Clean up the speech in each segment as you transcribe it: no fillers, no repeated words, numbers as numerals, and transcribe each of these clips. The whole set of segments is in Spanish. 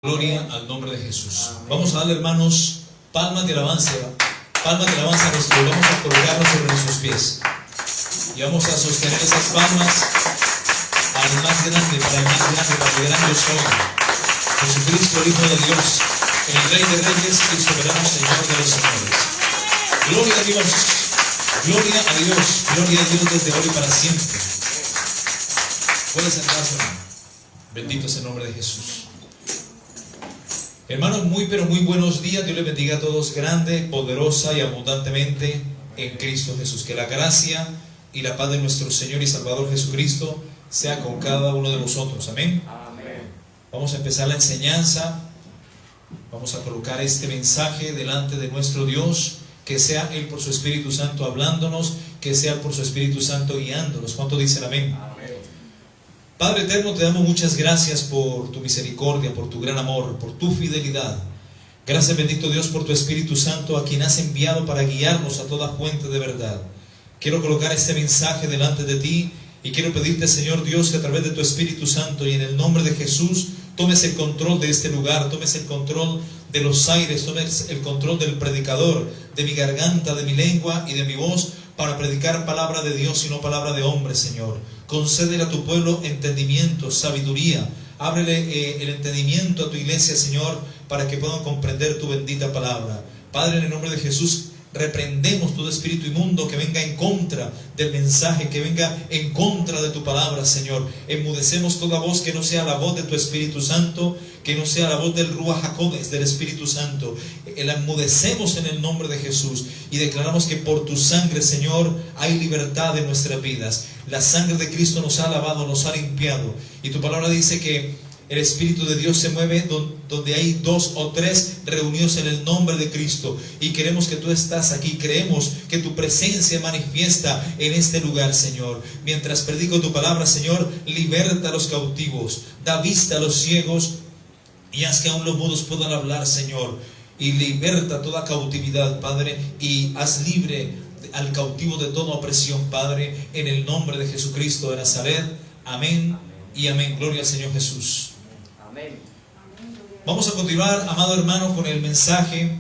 Gloria al nombre de Jesús. Vamos a darle, hermanos, palmas de alabanza a nuestro Dios. Vamos a colocarnos sobre nuestros pies y vamos a sostener esas palmas al más grande, para el más grande, para el gran yo soy, Jesucristo, el Hijo de Dios, el Rey de Reyes y soberano Señor de los señores. Gloria a Dios, gloria a Dios, gloria a Dios desde hoy y para siempre. Puedes sentarse, hermano. Bendito es el nombre de Jesús. Hermanos, muy pero muy buenos días. Dios les bendiga a todos grande, poderosa y abundantemente en Cristo Jesús. Que la gracia y la paz de nuestro Señor y Salvador Jesucristo sea con cada uno de vosotros. Amén. Amén. Vamos a empezar la enseñanza. Vamos a colocar este mensaje delante de nuestro Dios. Que sea Él por su Espíritu Santo hablándonos, que sea por su Espíritu Santo guiándonos. ¿Cuánto dicen amén? Amén. Padre eterno, te damos muchas gracias por tu misericordia, por tu gran amor, por tu fidelidad. Gracias, bendito Dios, por tu Espíritu Santo, a quien has enviado para guiarnos a toda fuente de verdad. Quiero colocar este mensaje delante de ti y quiero pedirte, Señor Dios, que a través de tu Espíritu Santo y en el nombre de Jesús tomes el control de este lugar, tomes el control de los aires, tomes el control del predicador, de mi garganta, de mi lengua y de mi voz, para predicar palabra de Dios y no palabra de hombre, Señor. Concédele a tu pueblo entendimiento, sabiduría. Ábrele el entendimiento a tu iglesia, Señor, para que puedan comprender tu bendita palabra. Padre, en el nombre de Jesús, reprendemos todo espíritu inmundo que venga en contra del mensaje, que venga en contra de tu palabra, Señor. Enmudecemos toda voz que no sea la voz de tu Espíritu Santo, que no sea la voz del Ruach HaKodesh, del Espíritu Santo. La enmudecemos en el nombre de Jesús y declaramos que por tu sangre, Señor, hay libertad en nuestras vidas. La sangre de Cristo nos ha lavado, nos ha limpiado. Y tu palabra dice que el Espíritu de Dios se mueve donde hay dos o tres reunidos en el nombre de Cristo. Y queremos que tú estás aquí. Creemos que tu presencia manifiesta en este lugar, Señor. Mientras predico tu palabra, Señor, liberta a los cautivos, da vista a los ciegos y haz que aún los mudos puedan hablar, Señor. Y liberta toda cautividad, Padre, y haz libre al cautivo de toda opresión, Padre, en el nombre de Jesucristo de Nazaret. Amén y amén. Gloria al Señor Jesús. Amén. Vamos a continuar, amado hermano, con el mensaje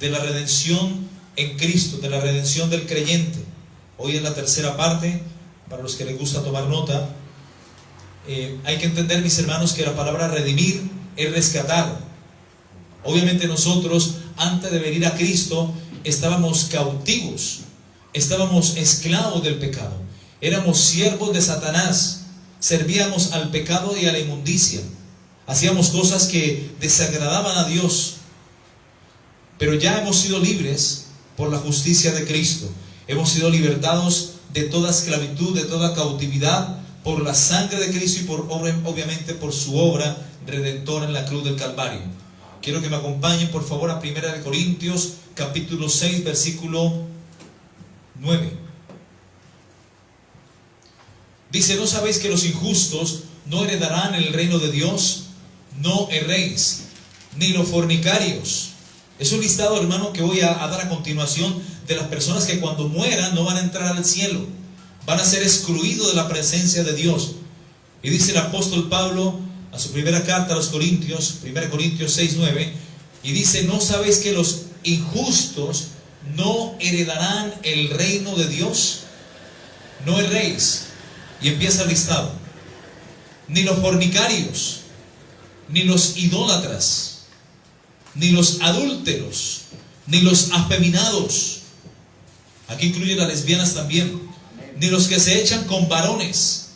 de la redención en Cristo, de la redención del creyente. Hoy es la tercera parte, para los que les gusta tomar nota. Hay que entender, mis hermanos, que la palabra redimir es rescatar. Obviamente nosotros, antes de venir a Cristo, estábamos cautivos, estábamos esclavos del pecado, éramos siervos de Satanás, servíamos al pecado y a la inmundicia, hacíamos cosas que desagradaban a Dios. Pero ya hemos sido libres por la justicia de Cristo, hemos sido libertados de toda esclavitud, de toda cautividad, por la sangre de Cristo y obviamente por su obra redentora en la cruz del Calvario. Quiero que me acompañen por favor a 1 Corintios capítulo 6 versículo 9. Dice: ¿no sabéis que los injustos no heredarán el reino de Dios? No erréis, ni los fornicarios. Es un listado, hermano, que voy a dar a continuación de las personas que cuando mueran no van a entrar al cielo, van a ser excluidos de la presencia de Dios. Y dice el apóstol Pablo a su primera carta a los Corintios, 1 Corintios 6:9, y dice: ¿no sabéis que los injustos no heredarán el reino de Dios? No erréis. Y empieza el listado: ni los fornicarios, ni los idólatras, ni los adúlteros, ni los afeminados. Aquí incluye las lesbianas también. Ni los que se echan con varones,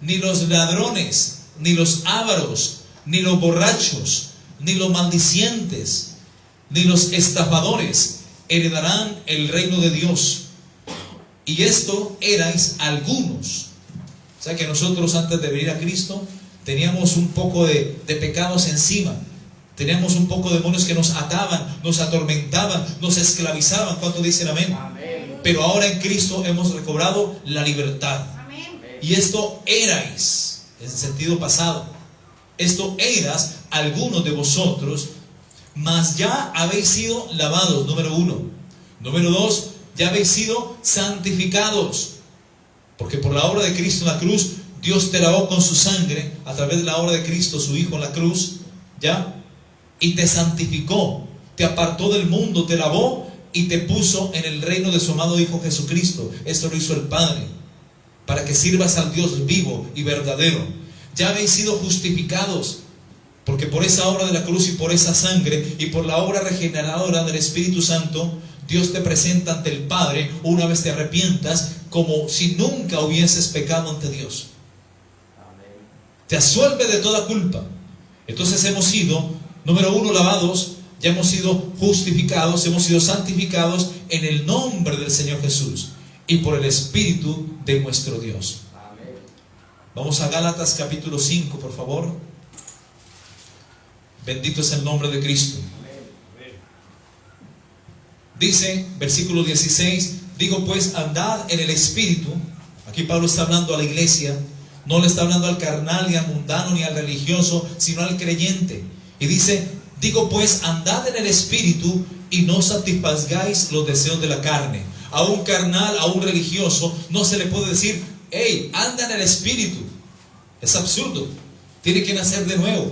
ni los ladrones, ni los ávaros, ni los borrachos, ni los maldicientes, ni los estafadores heredarán el reino de Dios. Y esto erais algunos. O sea que nosotros, antes de venir a Cristo, teníamos un poco de pecados encima. Teníamos un poco de demonios que nos ataban, nos atormentaban, nos esclavizaban. ¿Cuántos dicen amén? Amén. Pero ahora en Cristo hemos recobrado la libertad. Amén. Y esto erais, en sentido pasado, esto eras algunos de vosotros, mas ya habéis sido lavados, número 1. Número 2, ya habéis sido santificados, porque por la obra de Cristo en la cruz, Dios te lavó con su sangre, a través de la obra de Cristo, su Hijo en la cruz, ¿ya? y te santificó, te apartó del mundo, te lavó y te puso en el reino de su amado Hijo Jesucristo. Esto lo hizo el Padre, para que sirvas al Dios vivo y verdadero. Ya habéis sido justificados, porque por esa obra de la cruz y por esa sangre y por la obra regeneradora del Espíritu Santo, Dios te presenta ante el Padre una vez te arrepientas, como si nunca hubieses pecado ante Dios. Te absuelve de toda culpa. Entonces hemos sido, número uno, lavados, ya hemos sido justificados, hemos sido santificados en el nombre del Señor Jesús y por el Espíritu de nuestro Dios. Vamos a Gálatas capítulo 5, por favor. Bendito es el nombre de Cristo. Dice, versículo 16, digo pues, andad en el Espíritu. Aquí Pablo está hablando a la iglesia, no le está hablando al carnal, ni al mundano, ni al religioso, sino al creyente. Y dice, digo pues, andad en el Espíritu y no satisfagáis los deseos de la carne. A un carnal, a un religioso, no se le puede decir, hey, anda en el Espíritu. Es absurdo. Tiene que nacer de nuevo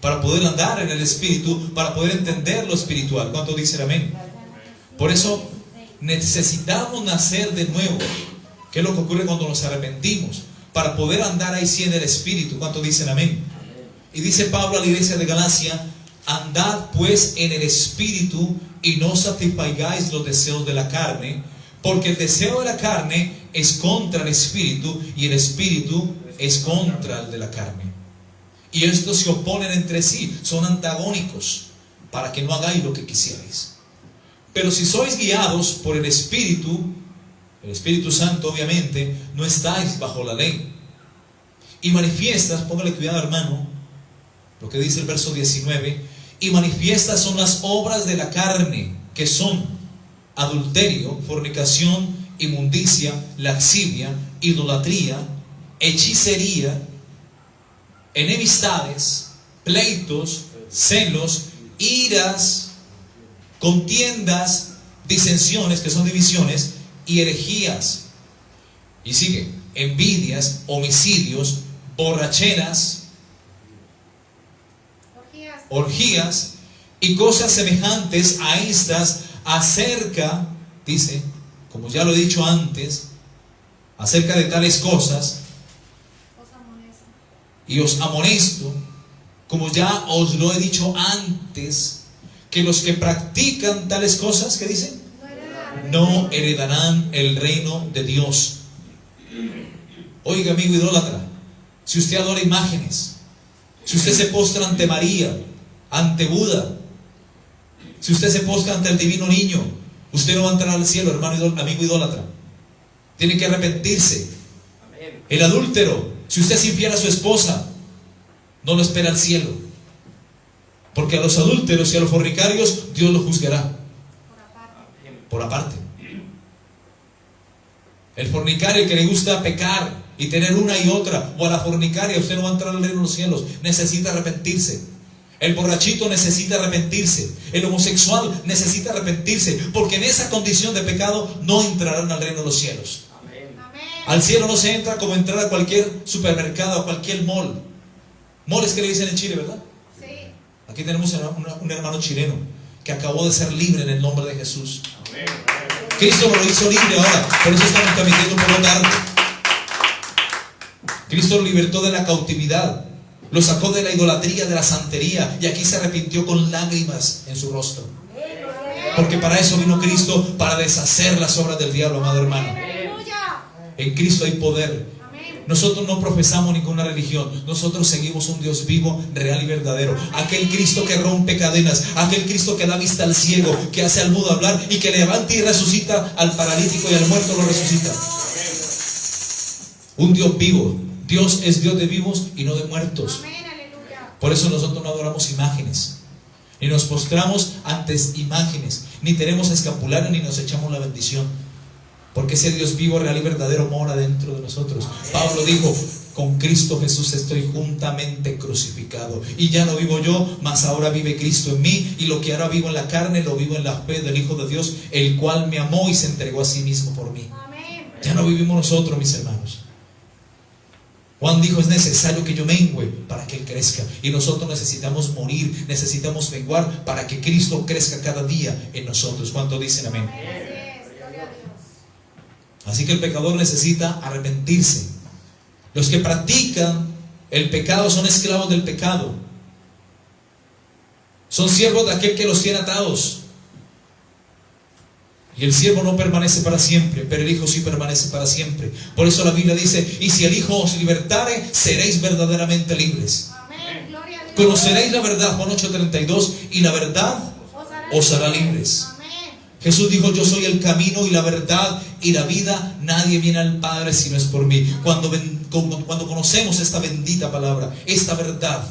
para poder andar en el Espíritu, para poder entender lo espiritual. ¿Cuántos dicen amén? Por eso necesitamos nacer de nuevo. ¿Qué es lo que ocurre cuando nos arrepentimos? Para poder andar ahí sí en el Espíritu. ¿Cuántos dicen amén? Y dice Pablo a la iglesia de Galacia, andad pues en el Espíritu y no satisfagáis los deseos de la carne, porque el deseo de la carne es contra el Espíritu y el Espíritu es contra el de la carne. Y estos se oponen entre sí, son antagónicos, para que no hagáis lo que quisierais. Pero si sois guiados por el Espíritu Santo obviamente, no estáis bajo la ley. Y manifiestas, póngale cuidado hermano, lo que dice el verso 19, y manifiestas son las obras de la carne, que son adulterio, fornicación, inmundicia, lascivia, idolatría, hechicería, enemistades, pleitos, celos, iras, contiendas, disensiones, que son divisiones, y herejías. Y sigue, envidias, homicidios, borracheras, orgías y cosas semejantes a estas, acerca, dice, como ya lo he dicho antes, acerca de tales cosas, y os amonesto, como ya os lo he dicho antes, que los que practican tales cosas, ¿qué dicen? No heredarán el reino de Dios. Oiga, amigo idólatra, si usted adora imágenes, si usted se postra ante María, ante Buda, si usted se postra ante el divino niño, usted no va a entrar al cielo, hermano, amigo idólatra. Tiene que arrepentirse. El adúltero, si usted es infiel a su esposa, no lo espera al cielo, porque a los adúlteros y a los fornicarios Dios los juzgará por aparte. El fornicario que le gusta pecar y tener una y otra, o a la fornicaria, usted no va a entrar al reino de los cielos. Necesita arrepentirse. El borrachito necesita arrepentirse. El homosexual necesita arrepentirse, porque en esa condición de pecado no entrarán al reino de los cielos. Al cielo no se entra como entrar a cualquier supermercado, a cualquier mall. Mall es que le dicen en Chile, ¿verdad? Sí. Aquí tenemos un hermano chileno que acabó de ser libre en el nombre de Jesús. Amén. Cristo lo hizo libre ahora, por eso estamos transmitiendo un poco tarde. Cristo lo libertó de la cautividad, lo sacó de la idolatría, de la santería, y aquí se arrepintió con lágrimas en su rostro. Porque para eso vino Cristo, para deshacer las obras del diablo, amado hermano. En Cristo hay poder. Nosotros no profesamos ninguna religión. Nosotros seguimos un Dios vivo, real y verdadero. Aquel Cristo que rompe cadenas, aquel Cristo que da vista al ciego, que hace al mudo hablar y que levanta y resucita al paralítico y al muerto lo resucita. Un Dios vivo. Dios es Dios de vivos y no de muertos. Por eso nosotros no adoramos imágenes, ni nos postramos ante imágenes, ni tenemos escapulario, ni nos echamos la bendición. Porque ese Dios vivo, real y verdadero mora dentro de nosotros. Pablo dijo, con Cristo Jesús estoy juntamente crucificado. Y ya no vivo yo, mas ahora vive Cristo en mí. Y lo que ahora vivo en la carne, lo vivo en la fe del Hijo de Dios, el cual me amó y se entregó a sí mismo por mí. Ya no vivimos nosotros, mis hermanos. Juan dijo: es necesario que yo mengüe para que Él crezca. Y nosotros necesitamos morir, necesitamos menguar para que Cristo crezca cada día en nosotros. ¿Cuántos dicen amén? Así que el pecador necesita arrepentirse. Los que practican el pecado son esclavos del pecado. Son siervos de aquel que los tiene atados. Y el siervo no permanece para siempre, pero el Hijo sí permanece para siempre. Por eso la Biblia dice: y si el Hijo os libertare, seréis verdaderamente libres. Amén. Gloria a Dios. Conoceréis la verdad, Juan 8:32, y la verdad os hará libres. Amén. Jesús dijo: yo soy el camino y la verdad y la vida. Nadie viene al Padre si no es por mí. Cuando conocemos esta bendita palabra, esta verdad,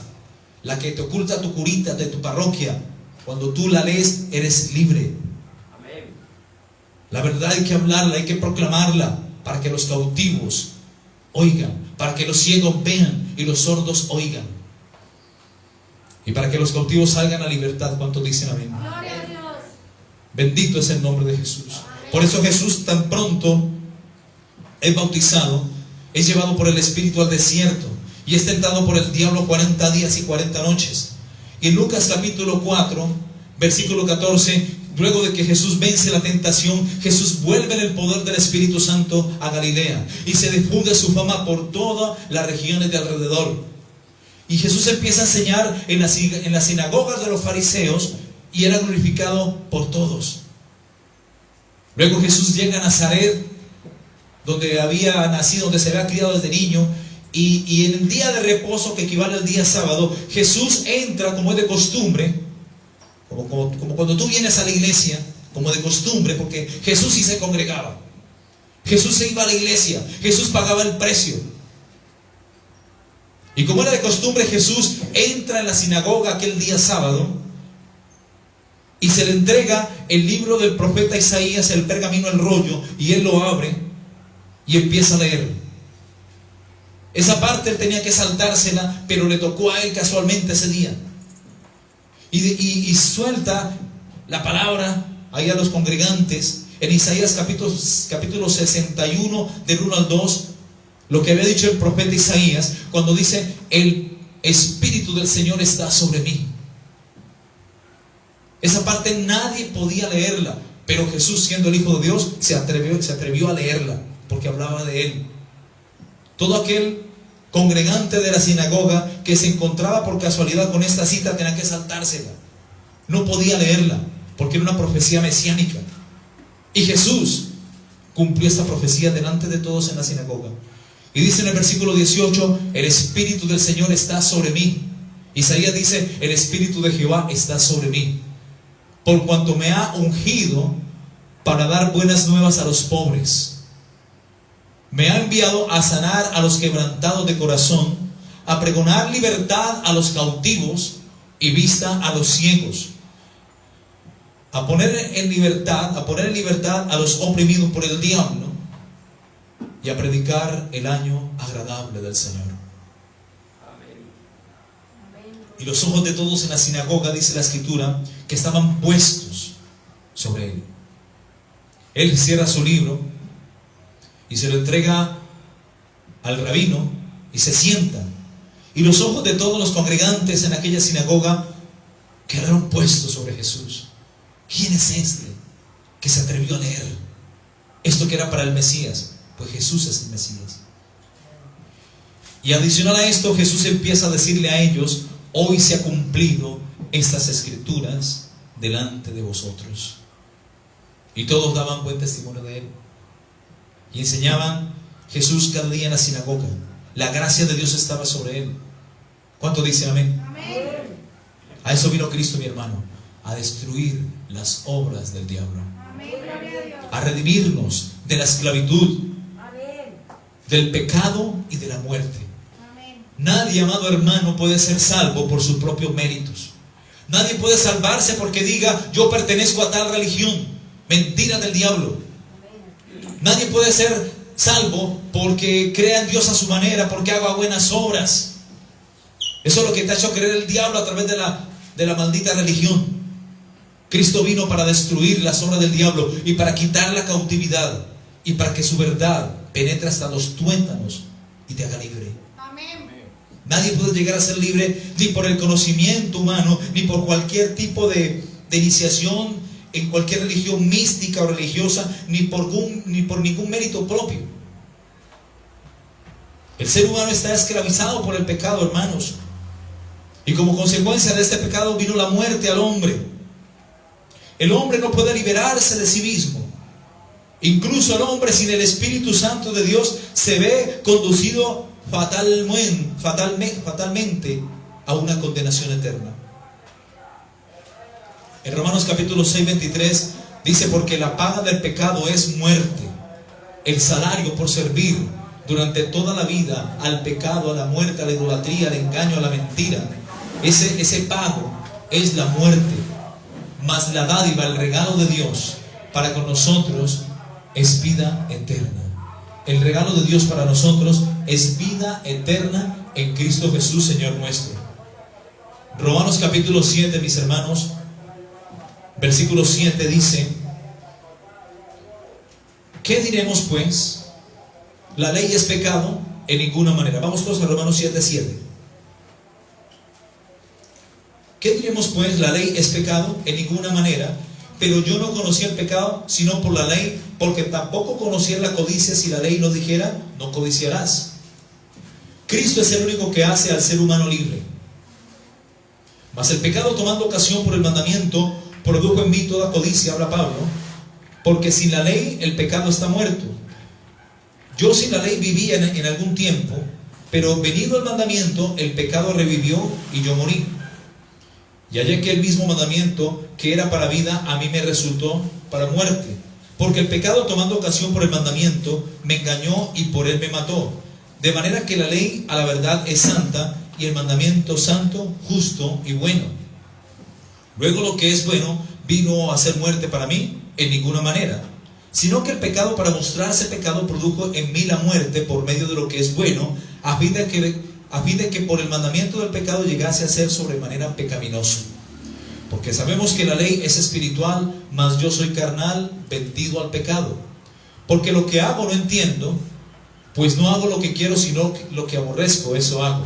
la que te oculta tu curita de tu parroquia, cuando tú la lees, eres libre. La verdad hay que hablarla, hay que proclamarla, para que los cautivos oigan, para que los ciegos vean y los sordos oigan, y para que los cautivos salgan a libertad. ¿Cuántos dicen amén? Gloria a Dios. Bendito es el nombre de Jesús. Por eso Jesús, tan pronto es bautizado, es llevado por el Espíritu al desierto y es tentado por el diablo 40 días y 40 noches. Y en Lucas capítulo 4, versículo 14, luego de que Jesús vence la tentación, Jesús vuelve en el poder del Espíritu Santo a Galilea y se difunde su fama por todas las regiones de alrededor. Y Jesús empieza a enseñar en las sinagogas de los fariseos y era glorificado por todos. Luego Jesús llega a Nazaret, donde había nacido, donde se había criado desde niño, y en el día de reposo, que equivale al día sábado, Jesús entra como es de costumbre, como cuando tú vienes a la iglesia, como de costumbre, porque Jesús sí se congregaba. Jesús se iba a la iglesia, Jesús pagaba el precio. Y como era de costumbre, Jesús entra en la sinagoga aquel día sábado y se le entrega el libro del profeta Isaías, el pergamino, el rollo, y él lo abre y empieza a leer. Esa parte él tenía que saltársela, pero le tocó a él casualmente ese día. Y suelta la palabra ahí a los congregantes en Isaías capítulo 61 del 1 al 2, lo que había dicho el profeta Isaías cuando dice: el Espíritu del Señor está sobre mí. Esa parte nadie podía leerla, pero Jesús, siendo el Hijo de Dios, se atrevió a leerla, porque hablaba de Él. Todo aquel congregante de la sinagoga que se encontraba por casualidad con esta cita tenía que saltársela. No podía leerla, porque era una profecía mesiánica. Y Jesús cumplió esta profecía delante de todos en la sinagoga. Y dice en el versículo 18: el Espíritu del Señor está sobre mí. Isaías dice: el Espíritu de Jehová está sobre mí, por cuanto me ha ungido para dar buenas nuevas a los pobres. Me ha enviado a sanar a los quebrantados de corazón, a pregonar libertad a los cautivos y vista a los ciegos, a poner en libertad a los oprimidos por el diablo, y a predicar el año agradable del Señor. Y los ojos de todos en la sinagoga, dice la Escritura, que estaban puestos sobre él. Él cierra su libro y se lo entrega al rabino y se sienta. Y los ojos de todos los congregantes en aquella sinagoga quedaron puestos sobre Jesús. ¿Quién es este que se atrevió a leer esto que era para el Mesías? Pues Jesús es el Mesías. Y adicional a esto, Jesús empieza a decirle a ellos: hoy se ha cumplido estas escrituras delante de vosotros. Y todos daban buen testimonio de él. Y enseñaban Jesús cada día en la sinagoga. La gracia de Dios estaba sobre él. ¿Cuánto dicen amén? Amén. A eso vino Cristo, mi hermano, a destruir las obras del diablo. Amén. Gloria a Dios. A redimirnos de la esclavitud, Amén. del pecado y de la muerte. Amén. Nadie, amado hermano, puede ser salvo por sus propios méritos. Nadie puede salvarse porque diga: yo pertenezco a tal religión. Mentira del diablo. Nadie puede ser salvo porque crea en Dios a su manera, porque haga buenas obras. Eso es lo que te ha hecho creer el diablo a través de la maldita religión. Cristo vino para destruir las obras del diablo y para quitar la cautividad y para que su verdad penetre hasta los tuétanos y te haga libre. Amén. Nadie puede llegar a ser libre ni por el conocimiento humano, ni por cualquier tipo de iniciación en cualquier religión mística o religiosa, ni por ningún mérito propio. El ser humano está esclavizado por el pecado, hermanos. Y como consecuencia de este pecado vino la muerte al hombre. El hombre no puede liberarse de sí mismo. Incluso el hombre sin el Espíritu Santo de Dios se ve conducido fatalmente a una condenación eterna. En Romanos capítulo 6, 23 dice: porque la paga del pecado es muerte. El salario por servir durante toda la vida al pecado, a la muerte, a la idolatría, al engaño, a la mentira, ese pago es la muerte. Mas la dádiva, el regalo de Dios para con nosotros es vida eterna. El regalo de Dios para nosotros es vida eterna en Cristo Jesús, Señor nuestro. Romanos capítulo 7, mis hermanos, versículo 7 dice: ¿qué diremos pues? ¿La ley es pecado? En ninguna manera. Vamos todos a Romanos 7, 7. ¿Qué diremos pues? ¿La ley es pecado? En ninguna manera. Pero yo no conocía el pecado sino por la ley, porque tampoco conocía la codicia si la ley no dijera: no codiciarás. Cristo es el único que hace al ser humano libre. Mas el pecado, tomando ocasión por el mandamiento, produjo en mí toda codicia, habla Pablo, porque sin la ley el pecado está muerto. Yo sin la ley vivía en algún tiempo, pero venido el mandamiento, el pecado revivió y yo morí. Y hallé que el mismo mandamiento que era para vida, a mí me resultó para muerte. Porque el pecado, tomando ocasión por el mandamiento, me engañó y por él me mató. De manera que la ley a la verdad es santa, y el mandamiento santo, justo y bueno. Luego lo que es bueno vino a ser muerte para mí, en ninguna manera. Sino que el pecado, para mostrarse pecado, produjo en mí la muerte por medio de lo que es bueno, a fin de que por el mandamiento del pecado llegase a ser sobremanera pecaminoso. Porque sabemos que la ley es espiritual, mas yo soy carnal, vendido al pecado. Porque lo que hago no entiendo, pues no hago lo que quiero, sino lo que aborrezco, eso hago.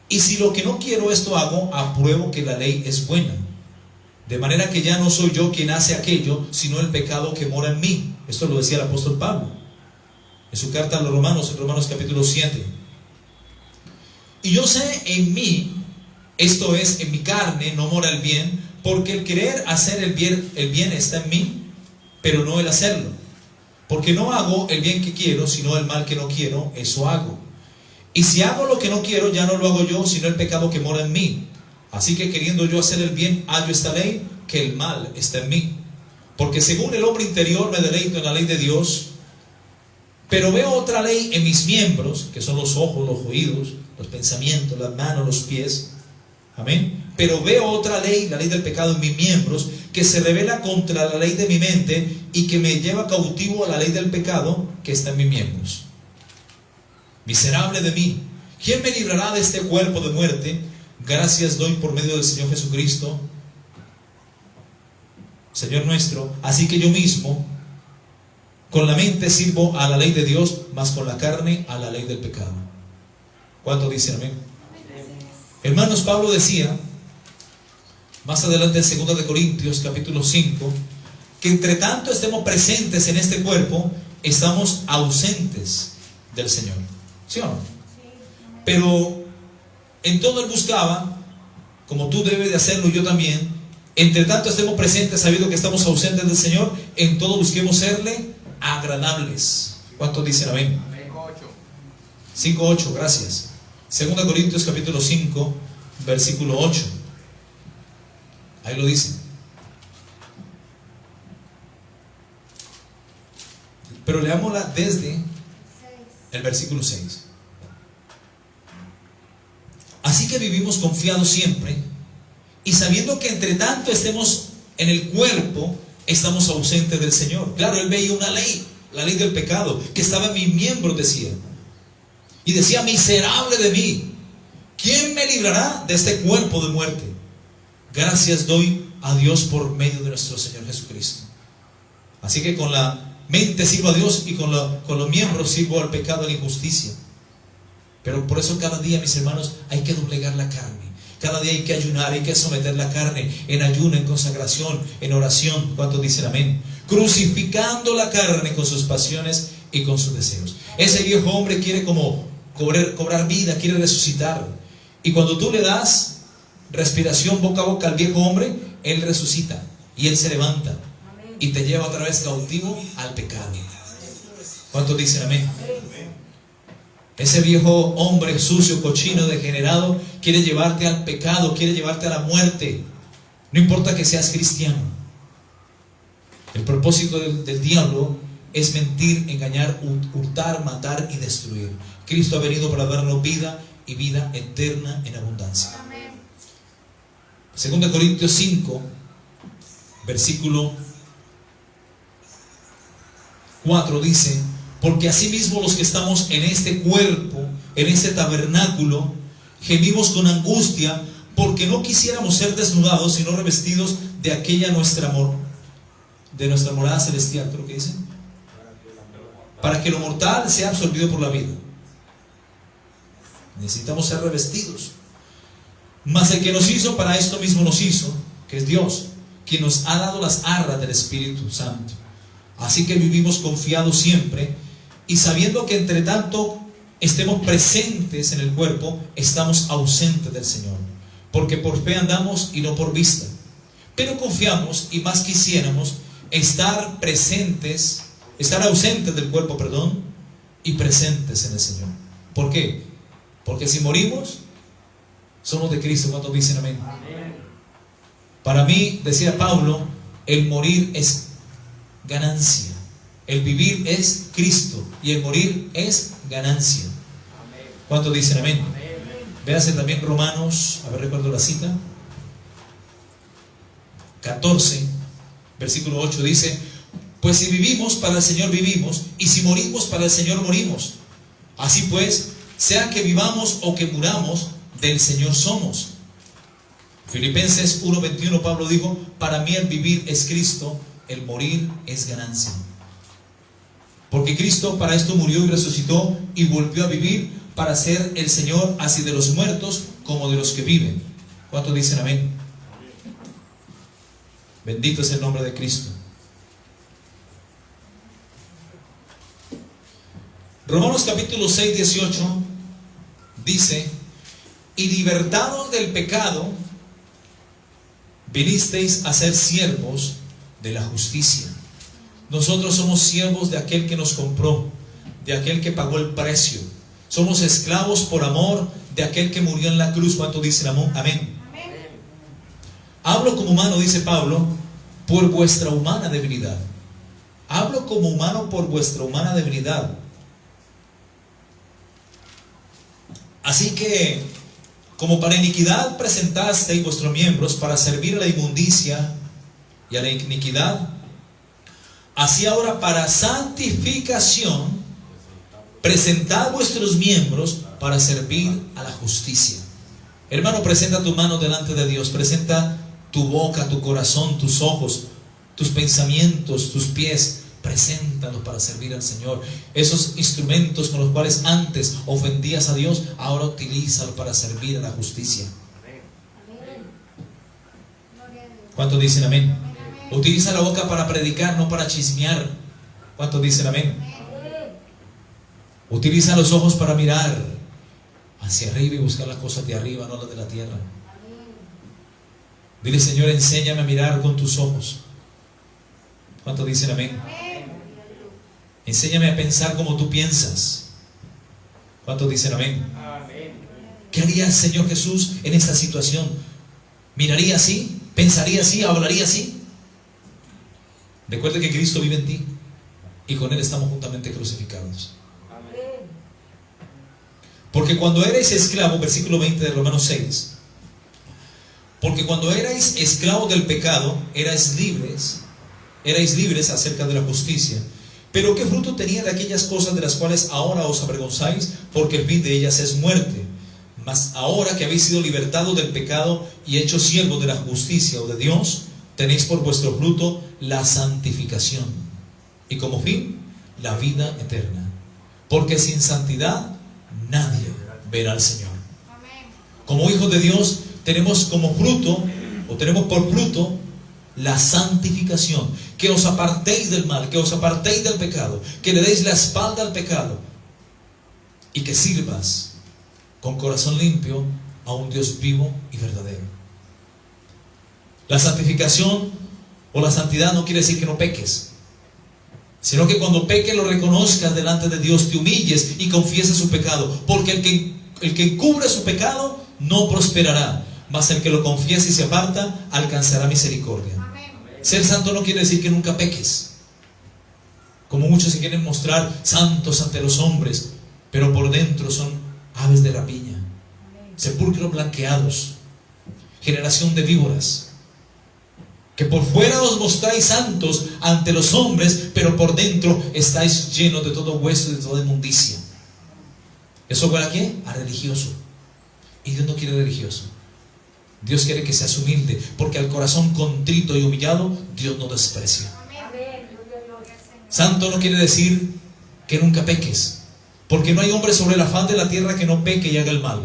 Y si lo que no quiero, esto hago, apruebo que la ley es buena. De manera que ya no soy yo quien hace aquello, sino el pecado que mora en mí. Esto lo decía el apóstol Pablo en su carta a los Romanos, en Romanos capítulo 7. Y yo sé en mí, esto es, en mi carne, no mora el bien, porque el querer hacer el bien está en mí, pero no el hacerlo. Porque no hago el bien que quiero, sino el mal que no quiero, eso hago. Y si hago lo que no quiero, ya no lo hago yo, sino el pecado que mora en mí. Así que queriendo yo hacer el bien, hallo esta ley, que el mal está en mí. Porque según el hombre interior me deleito en la ley de Dios, pero veo otra ley en mis miembros, que son los ojos, los oídos, los pensamientos, las manos, los pies. Amén. Pero veo otra ley, la ley del pecado en mis miembros, que se revela contra la ley de mi mente y que me lleva cautivo a la ley del pecado que está en mis miembros. Miserable de mí, ¿quién me librará de este cuerpo de muerte? Gracias doy por medio del Señor Jesucristo, Señor nuestro. Así que yo mismo, con la mente sirvo a la ley de Dios, mas con la carne a la ley del pecado. ¿Cuánto dicen amén? Hermanos, Pablo decía más adelante en 2 de Corintios capítulo 5, que entre tanto estemos presentes en este cuerpo, estamos ausentes del Señor. ¿Sí o no? Pero en todo él buscaba, como tú debes de hacerlo y yo también, entre tanto estemos presentes sabiendo que estamos ausentes del Señor, en todo busquemos serle agradables. ¿Cuántos dicen amén? 5:8, gracias. 2 Corintios capítulo 5, versículo 8. Ahí lo dice. Pero leámosla desde el versículo 6. Así que vivimos confiados siempre, y sabiendo que entre tanto estemos en el cuerpo, estamos ausentes del Señor. Claro, él veía una ley, la ley del pecado, que estaba en mis miembros, decía. Y decía: miserable de mí, ¿quién me librará de este cuerpo de muerte? Gracias doy a Dios por medio de nuestro Señor Jesucristo. Así que con la mente sirvo a Dios, y con los miembros sirvo al pecado y a la injusticia. Pero por eso cada día, mis hermanos, hay que doblegar la carne. Cada día hay que ayunar, hay que someter la carne en ayuno, en consagración, en oración. ¿Cuántos dicen amén? Crucificando la carne con sus pasiones y con sus deseos. Ese viejo hombre quiere como cobrar vida, quiere resucitar. Y cuando tú le das respiración boca a boca al viejo hombre, él resucita y él se levanta y te lleva otra vez cautivo al pecado. ¿Cuántos dicen amén? Ese viejo hombre sucio, cochino, degenerado quiere llevarte al pecado, quiere llevarte a la muerte. No importa que seas cristiano. El propósito del diablo es mentir, engañar, hurtar, matar y destruir. Cristo ha venido para darnos vida y vida eterna en abundancia. 2 Corintios 5, versículo 4 dice: porque asimismo los que estamos en este cuerpo, en este tabernáculo, gemimos con angustia, porque no quisiéramos ser desnudados, sino revestidos de aquella nuestra morada celestial, creo que dice, para que lo mortal sea absorbido por la vida. Necesitamos ser revestidos. Mas el que nos hizo para esto mismo nos hizo, que es Dios, quien nos ha dado las arras del Espíritu Santo. Así que vivimos confiados siempre, y sabiendo que entre tanto estemos presentes en el cuerpo, estamos ausentes del Señor, porque por fe andamos y no por vista. Pero confiamos, y más quisiéramos estar ausentes del cuerpo, y presentes en el Señor. ¿Por qué? Porque si morimos, somos de Cristo. ¿Cuántos dicen amén? Para mí, decía Pablo, el morir es ganancia. El vivir es Cristo y el morir es ganancia. ¿Cuántos dicen amén? Véase también Romanos, a ver, recuerdo la cita, 14, versículo 8 dice: pues si vivimos, para el Señor vivimos, y si morimos, para el Señor morimos. Así pues, sea que vivamos o que muramos, del Señor somos. Filipenses 1:21, Pablo dijo: para mí el vivir es Cristo, el morir es ganancia. Porque Cristo para esto murió y resucitó y volvió a vivir, para ser el Señor así de los muertos como de los que viven. ¿Cuántos dicen amén? Bendito es el nombre de Cristo. Romanos capítulo 6, 18 dice: y libertados del pecado, vinisteis a ser siervos de la justicia. Nosotros somos siervos de aquel que nos compró, de aquel que pagó el precio. Somos esclavos por amor de aquel que murió en la cruz. ¿Cuánto dicen amén? Hablo como humano, dice Pablo, por vuestra humana debilidad. Hablo como humano por vuestra humana debilidad. Así que, como para iniquidad presentasteis vuestros miembros para servir a la inmundicia y a la iniquidad, así ahora para santificación presentad vuestros miembros para servir a la justicia. Hermano, presenta tu mano delante de Dios, presenta tu boca, tu corazón, tus ojos, tus pensamientos, tus pies, preséntalos para servir al Señor. Esos instrumentos con los cuales antes ofendías a Dios, ahora utilízalos para servir a la justicia. ¿Cuántos dicen amén? Utiliza la boca para predicar, no para chismear. ¿Cuántos dicen amén? Utiliza los ojos para mirar hacia arriba y buscar las cosas de arriba, no las de la tierra. Dile: Señor, enséñame a mirar con tus ojos. ¿Cuántos dicen amén? Enséñame a pensar como tú piensas. ¿Cuántos dicen amén? ¿Qué haría el Señor Jesús en esta situación? ¿Miraría así? ¿Pensaría así? ¿Hablaría así? Recuerde que Cristo vive en ti y con Él estamos juntamente crucificados. Porque cuando erais esclavos, versículo 20 de Romanos 6, porque cuando erais esclavos del pecado, erais libres acerca de la justicia. Pero ¿qué fruto tenía de aquellas cosas de las cuales ahora os avergonzáis? Porque el fin de ellas es muerte. Mas ahora que habéis sido libertados del pecado y hechos siervos de la justicia o de Dios, tenéis por vuestro fruto la santificación, y como fin la vida eterna. Porque sin santidad nadie ver al Señor. Amén. Como hijos de Dios tenemos como fruto, o tenemos por fruto, la santificación. Que os apartéis del mal, que os apartéis del pecado, que le deis la espalda al pecado y que sirvas con corazón limpio a un Dios vivo y verdadero. La santificación o la santidad no quiere decir que no peques, sino que cuando peques lo reconozcas delante de Dios, te humilles y confieses su pecado, porque el que encubre su pecado no prosperará, mas el que lo confiese y se aparta alcanzará misericordia. Amén. Ser santo no quiere decir que nunca peques, como muchos se quieren mostrar santos ante los hombres, pero por dentro son aves de rapiña, sepulcros blanqueados, generación de víboras. Que por fuera os mostráis santos ante los hombres, pero por dentro estáis llenos de todo hueso y de toda inmundicia. ¿Eso huele a qué? A religioso. Y Dios no quiere religioso. Dios quiere que seas humilde, porque al corazón contrito y humillado Dios no desprecia. Amén. Santo no quiere decir que nunca peques, porque no hay hombre sobre la faz de la tierra que no peque y haga el mal.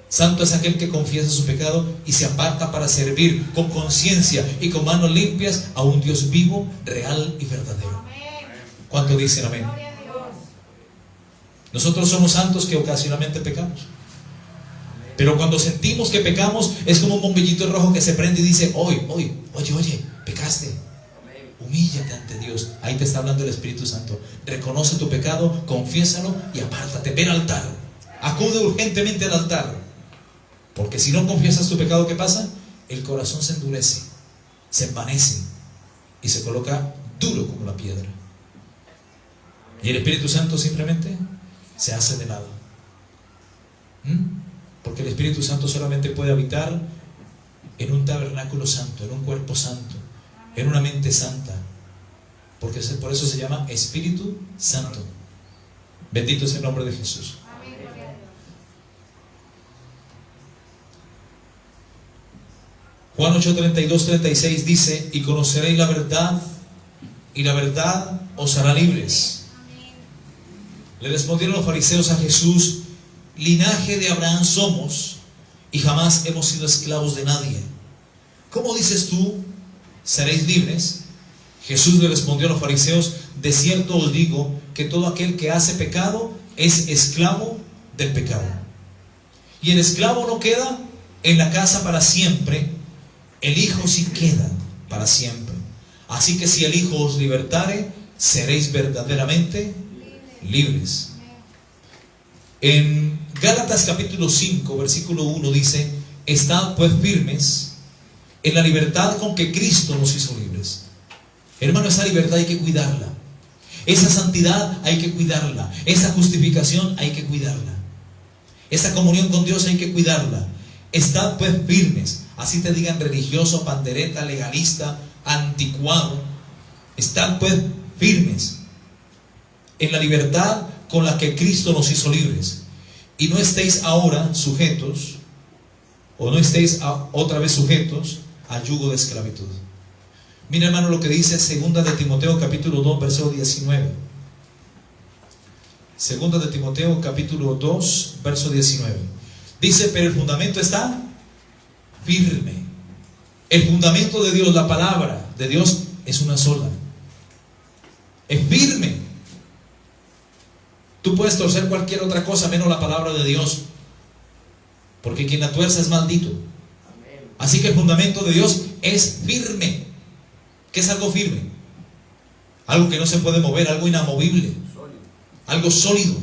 Santo es aquel que confiesa su pecado y se aparta para servir con conciencia y con manos limpias a un Dios vivo, real y verdadero. Amén. ¿Cuánto dicen amén? Gloria a Dios. Nosotros somos santos que ocasionalmente pecamos, pero cuando sentimos que pecamos es como un bombillito rojo que se prende y dice: oye, pecaste. Humíllate ante Dios. Ahí te está hablando el Espíritu Santo. Reconoce tu pecado, confiésalo y apártate. Ven al altar, acude urgentemente al altar. Porque si no confiesas tu pecado, ¿qué pasa? El corazón se endurece, se envanece y se coloca duro como la piedra. Y el Espíritu Santo simplemente se hace de lado. Porque el Espíritu Santo solamente puede habitar en un tabernáculo santo, en un cuerpo santo, en una mente santa. Porque por eso se llama Espíritu Santo. Bendito es el nombre de Jesús. Amén. Gloria a Dios. Juan 8:32-36 dice: y conoceréis la verdad, y la verdad os hará libres. Amén. Le respondieron los fariseos a Jesús: linaje de Abraham somos, y jamás hemos sido esclavos de nadie. ¿Cómo dices tú, seréis libres? Jesús le respondió a los fariseos: de cierto os digo que todo aquel que hace pecado es esclavo del pecado. Y el esclavo no queda en la casa para siempre, el Hijo sí queda para siempre. Así que si el Hijo os libertare, seréis verdaderamente libres. En Gálatas capítulo 5, versículo 1 dice: estad pues firmes en la libertad con que Cristo nos hizo libres. Hermano, esa libertad hay que cuidarla. Esa santidad hay que cuidarla. Esa justificación hay que cuidarla. Esa comunión con Dios hay que cuidarla. Estad pues firmes. Así te digan religioso, pandereta, legalista, anticuado. Estad pues firmes en la libertad con la que Cristo nos hizo libres. Y no estéis ahora sujetos, o no estéis otra vez sujetos a yugo de esclavitud. Mira, hermano, lo que dice 2 de Timoteo capítulo 2 versículo 19. 2 de Timoteo capítulo 2 verso 19. Dice: pero el fundamento está firme. El fundamento de Dios, la palabra de Dios, es una sola. Es firme. Tú puedes torcer cualquier otra cosa menos la palabra de Dios, porque quien la tuerza es maldito. Así que el fundamento de Dios es firme. ¿Qué es algo firme? Algo que no se puede mover, algo inamovible, algo sólido.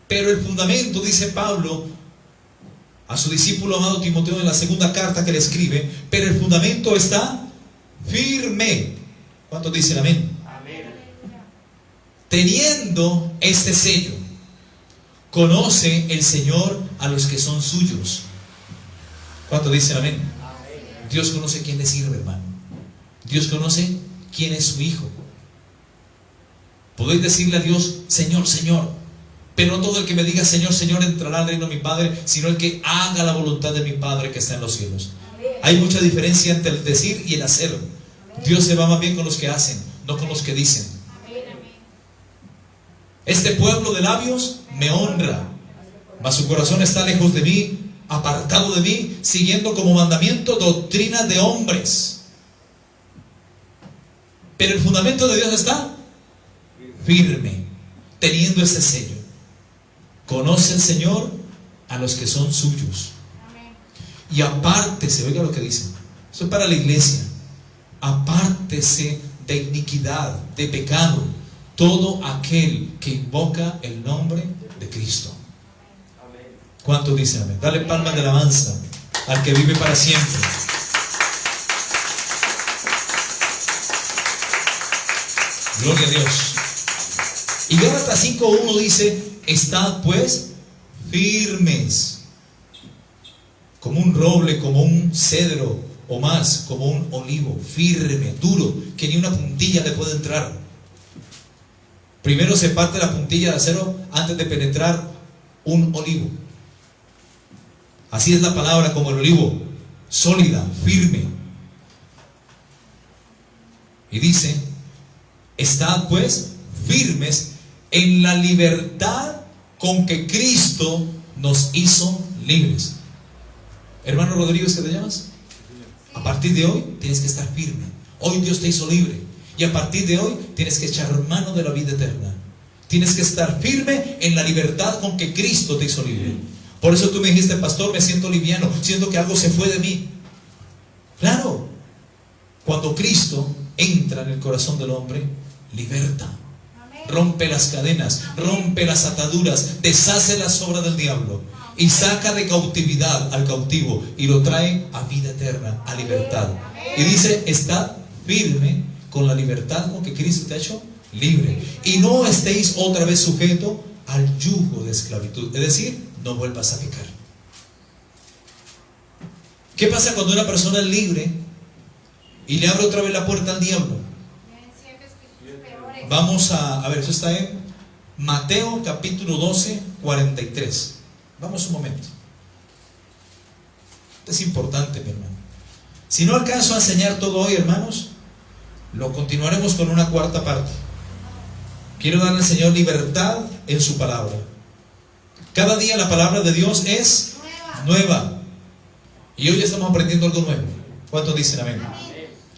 Pero el fundamento, dice Pablo a su discípulo amado Timoteo en la segunda carta que le escribe, pero el fundamento está firme. ¿Cuántos dicen amén? Amén. Teniendo este sello, conoce el Señor a los que son suyos. ¿Cuántos dicen amén? Dios conoce quién le sirve, hermano. Dios conoce quién es su hijo. Podéis decirle a Dios: Señor, Señor, pero no todo el que me diga Señor, Señor entrará al reino de mi Padre, sino el que haga la voluntad de mi Padre que está en los cielos. Hay mucha diferencia entre el decir y el hacer. Dios se va más bien con los que hacen, no con los que dicen. Este pueblo de labios me honra, mas su corazón está lejos de mí, apartado de mí, siguiendo como mandamiento doctrinas de hombres. Pero el fundamento de Dios está firme, teniendo ese sello. Conoce el Señor a los que son suyos. Y apártese, oiga lo que dice, eso es para la iglesia, apártese de iniquidad, de pecado, todo aquel que invoca el nombre de Cristo. ¿Cuántos dicen amén? Dale palmas de alabanza al que vive para siempre. Gloria a Dios. Y Gálatas 5:1 dice: estad pues firmes, como un roble, como un cedro, o más, como un olivo, firme, duro, que ni una puntilla le puede entrar. Primero se parte la puntilla de acero antes de penetrar un olivo. Así es la palabra, como el olivo, sólida, firme. Y dice: estad pues firmes en la libertad con que Cristo nos hizo libres. Hermano Rodríguez, ¿qué te llamas? A partir de hoy tienes que estar firme. Hoy Dios te hizo libre, y a partir de hoy tienes que echar mano de la vida eterna. Tienes que estar firme en la libertad con que Cristo te hizo libre. Por eso tú me dijiste: pastor, me siento liviano, siento que algo se fue de mí. Claro, cuando Cristo entra en el corazón del hombre, liberta, rompe las cadenas, rompe las ataduras, deshace las obras del diablo y saca de cautividad al cautivo y lo trae a vida eterna, a libertad. Y dice: está firme con la libertad con que Cristo te ha hecho libre, y no estéis otra vez sujeto al yugo de esclavitud. Es decir, no vuelvas a pecar. ¿Qué pasa cuando una persona es libre y le abre otra vez la puerta al diablo? Vamos a ver, eso está en Mateo capítulo 12, 43. Vamos un momento. Esto es importante, mi hermano. Si no alcanzo a enseñar todo hoy, hermanos, lo continuaremos con una cuarta parte. Quiero darle al Señor libertad en su palabra. Cada día la palabra de Dios es nueva. Y hoy estamos aprendiendo algo nuevo. ¿Cuántos dicen amén?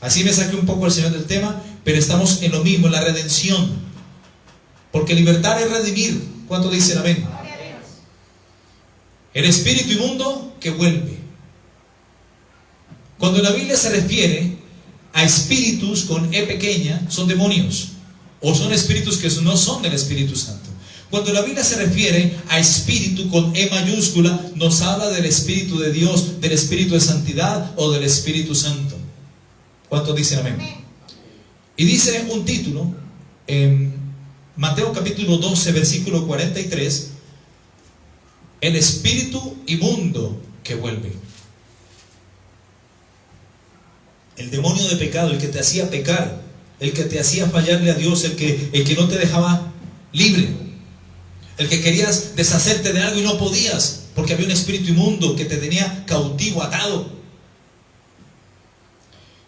Así me saqué un poco el Señor del tema, pero estamos en lo mismo, en la redención. Porque libertar es redimir. ¿Cuántos dicen amén? El espíritu inmundo que vuelve. Cuando la Biblia se refiere a espíritus con E pequeña, son demonios, o son espíritus que no son del Espíritu Santo. Cuando la Biblia se refiere a espíritu con E mayúscula, nos habla del Espíritu de Dios, del Espíritu de santidad o del Espíritu Santo. ¿Cuántos dicen amén? Y dice un título en Mateo capítulo 12, versículo 43: el espíritu inmundo que vuelve. El demonio de pecado, el que te hacía pecar, el que te hacía fallarle a Dios, el que no te dejaba libre, el que querías deshacerte de algo y no podías, porque había un espíritu inmundo que te tenía cautivo, atado.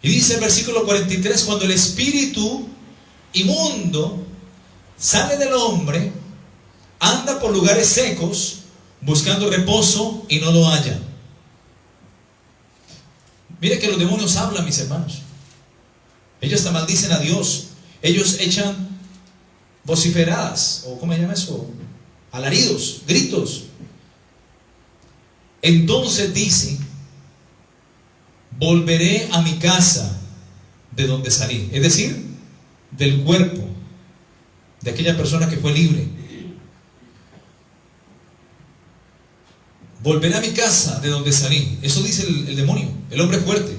Y dice el versículo 43: cuando el espíritu inmundo sale del hombre, anda por lugares secos, buscando reposo y no lo halla. Mire que los demonios hablan, mis hermanos. Ellos te maldicen a Dios. Ellos echan vociferadas, o ¿cómo se llama eso? Alaridos, gritos. Entonces dice: volveré a mi casa de donde salí. Es decir, del cuerpo de aquella persona que fue libre. Volveré a mi casa de donde salí. Eso dice el demonio, el hombre fuerte.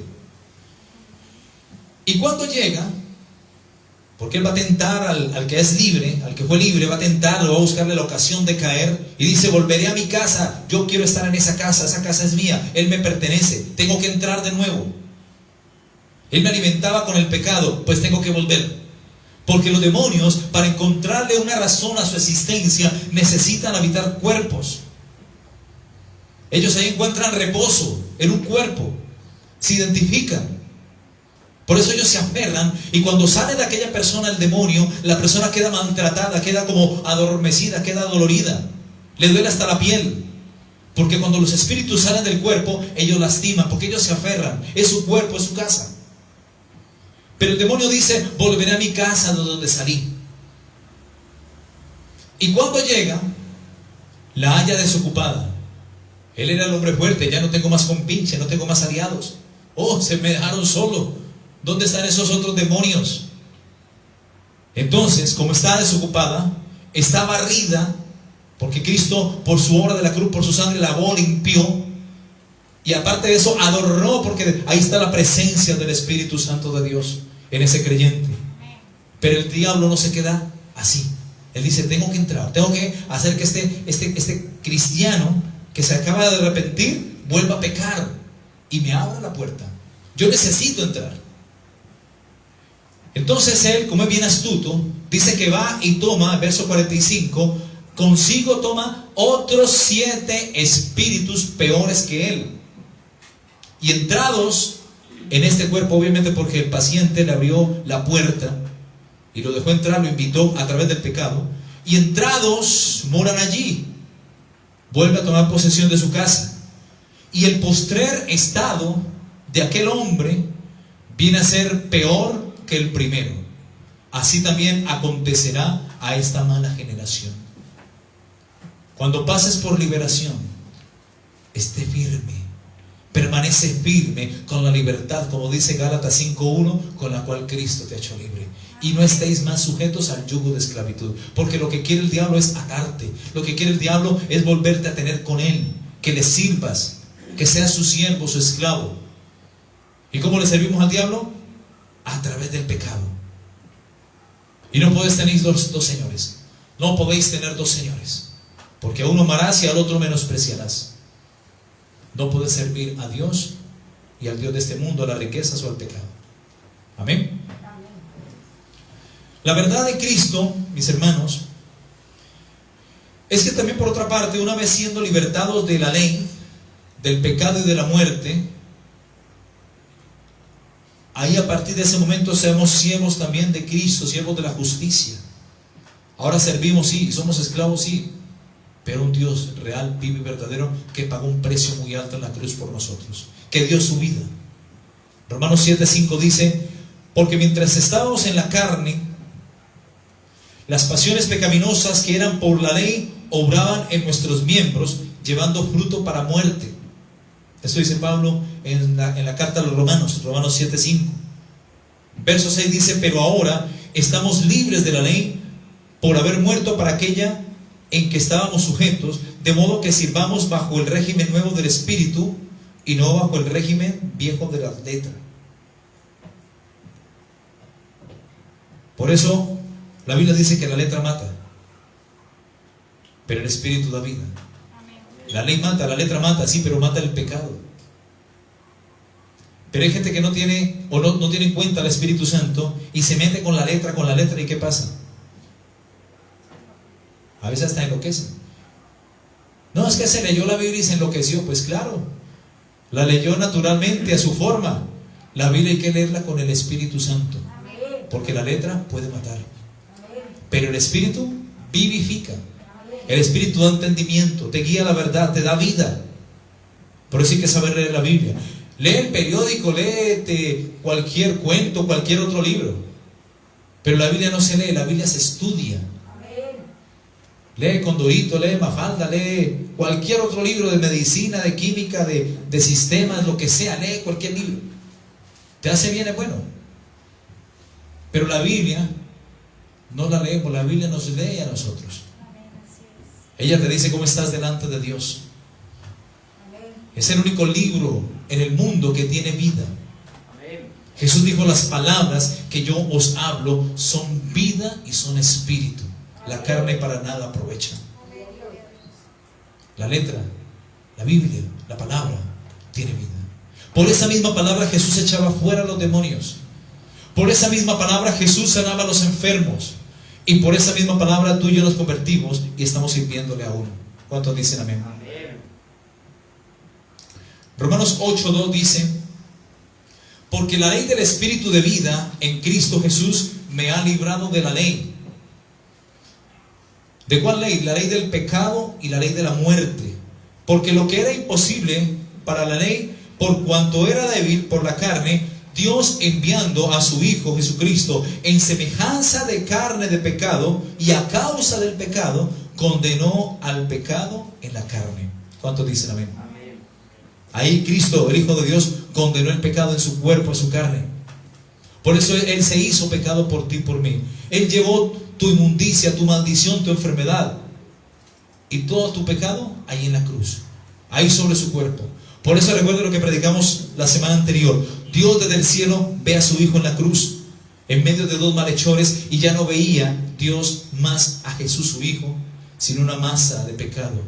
Y cuando llega, porque él va a tentar al que es libre, al que fue libre, va a tentarlo, va a buscarle la ocasión de caer. Y dice: volveré a mi casa, yo quiero estar en esa casa es mía, él me pertenece, tengo que entrar de nuevo. Él me alimentaba con el pecado, pues tengo que volver. Porque los demonios, para encontrarle una razón a su existencia, necesitan habitar cuerpos. Ellos ahí encuentran reposo en un cuerpo, se identifican. Por eso ellos se aferran, y cuando sale de aquella persona el demonio, la persona queda maltratada, queda como adormecida, queda dolorida. le duele hasta la piel. Porque cuando los espíritus salen del cuerpo, ellos lastiman, porque ellos se aferran. Es su cuerpo, es su casa. Pero el demonio dice: volveré a mi casa de donde salí. Y cuando llega, la halla desocupada. Él era el hombre fuerte: ya no tengo más compinche, no tengo más aliados. Oh, se me dejaron solo. ¿Dónde están esos otros demonios? Entonces, como está desocupada, está barrida, porque Cristo, por su obra de la cruz, por su sangre, lavó, limpió. Y aparte de eso, adornó, porque ahí está la presencia del Espíritu Santo de Dios en ese creyente. Pero el diablo no se queda así. Él dice: tengo que entrar, tengo que hacer que este cristiano que se acaba de arrepentir vuelva a pecar y me abra la puerta. Yo necesito entrar. Entonces él, como es bien astuto, dice que va y toma, verso 45, consigo toma otros 7 espíritus peores que él. Y entrados en este cuerpo, obviamente porque el paciente le abrió la puerta y lo dejó entrar, lo invitó a través del pecado, y entrados moran allí. Vuelve a tomar posesión de su casa. Y el postrer estado de aquel hombre viene a ser peor que el primero. Así también acontecerá a esta mala generación. Cuando pases por liberación, esté firme, permanece firme con la libertad, como dice Gálatas 5:1, con la cual Cristo te ha hecho libre. Y no estéis más sujetos al yugo de esclavitud, porque lo que quiere el diablo es atarte. Lo que quiere el diablo es volverte a tener con él, que le sirvas, que seas su siervo, su esclavo. ¿Y cómo le servimos al diablo? A través del pecado. Y no podéis tener dos señores. No podéis tener dos señores, porque a uno amarás y al otro menospreciarás. No puedes servir a Dios y al Dios de este mundo, a las riquezas o al pecado. Amén. La verdad de Cristo, mis hermanos, es que también, por otra parte, una vez siendo libertados de la ley, del pecado y de la muerte, ahí a partir de ese momento seamos siervos también de Cristo, siervos de la justicia. Ahora servimos, sí, somos esclavos, sí, pero un Dios real, vivo y verdadero, que pagó un precio muy alto en la cruz por nosotros, que dio su vida. Romanos 7:5 dice: porque mientras estábamos en la carne, las pasiones pecaminosas que eran por la ley obraban en nuestros miembros, llevando fruto para muerte. Esto dice Pablo en la carta a los Romanos, Romanos 7:5. Verso 6 dice: pero ahora estamos libres de la ley por haber muerto para aquella en que estábamos sujetos, de modo que sirvamos bajo el régimen nuevo del Espíritu y no bajo el régimen viejo de la letra. Por eso la Biblia dice que la letra mata, pero el Espíritu da vida. La ley mata, la letra mata, sí, pero mata el pecado. Pero hay gente que no tiene o no tiene en cuenta el Espíritu Santo y se mete con la letra, ¿y qué pasa? A veces hasta enloquecen. No, es que se leyó la Biblia y se enloqueció. Pues claro, la leyó naturalmente a su forma. La Biblia hay que leerla con el Espíritu Santo, porque la letra puede matar, pero el Espíritu vivifica. El Espíritu da entendimiento, te guía a la verdad, te da vida. Por eso hay que saber leer la Biblia. Lee el periódico, léete cualquier cuento, cualquier otro libro, pero la Biblia no se lee, la Biblia se estudia. Lee Condorito, lee Mafalda, lee cualquier otro libro de medicina, de química, de sistemas, lo que sea, lee cualquier libro. Te hace bien, es bueno. Pero la Biblia no la leemos, la Biblia nos lee a nosotros. Ella te dice cómo estás delante de Dios. Es el único libro en el mundo que tiene vida. Jesús dijo: las palabras que yo os hablo son vida y son espíritu. La carne para nada aprovecha. La letra, la Biblia, la palabra tiene vida. Por esa misma palabra Jesús echaba fuera a los demonios. Por esa misma palabra Jesús sanaba a los enfermos. Y por esa misma palabra tú y yo nos convertimos y estamos sirviéndole a uno. ¿Cuántos dicen amén? Amén. Romanos 8:2 dice: porque la ley del Espíritu de vida en Cristo Jesús me ha librado de la ley ¿De cuál ley? La ley del pecado y la ley de la muerte. Porque lo que era imposible para la ley, por cuanto era débil por la carne, Dios enviando a su Hijo Jesucristo en semejanza de carne de pecado, y a causa del pecado, condenó al pecado en la carne. ¿Cuántos dicen amén? Amén. Ahí Cristo, el Hijo de Dios, condenó el pecado en su cuerpo, en su carne. Por eso Él se hizo pecado por ti y por mí. Él llevó tu inmundicia, tu maldición, tu enfermedad y todo tu pecado ahí en la cruz, ahí sobre su cuerpo. Por eso recuerda lo que predicamos la semana anterior. Dios desde el cielo ve a su Hijo en la cruz, en medio de dos malhechores, y ya no veía Dios más a Jesús su Hijo, sino una masa de pecado,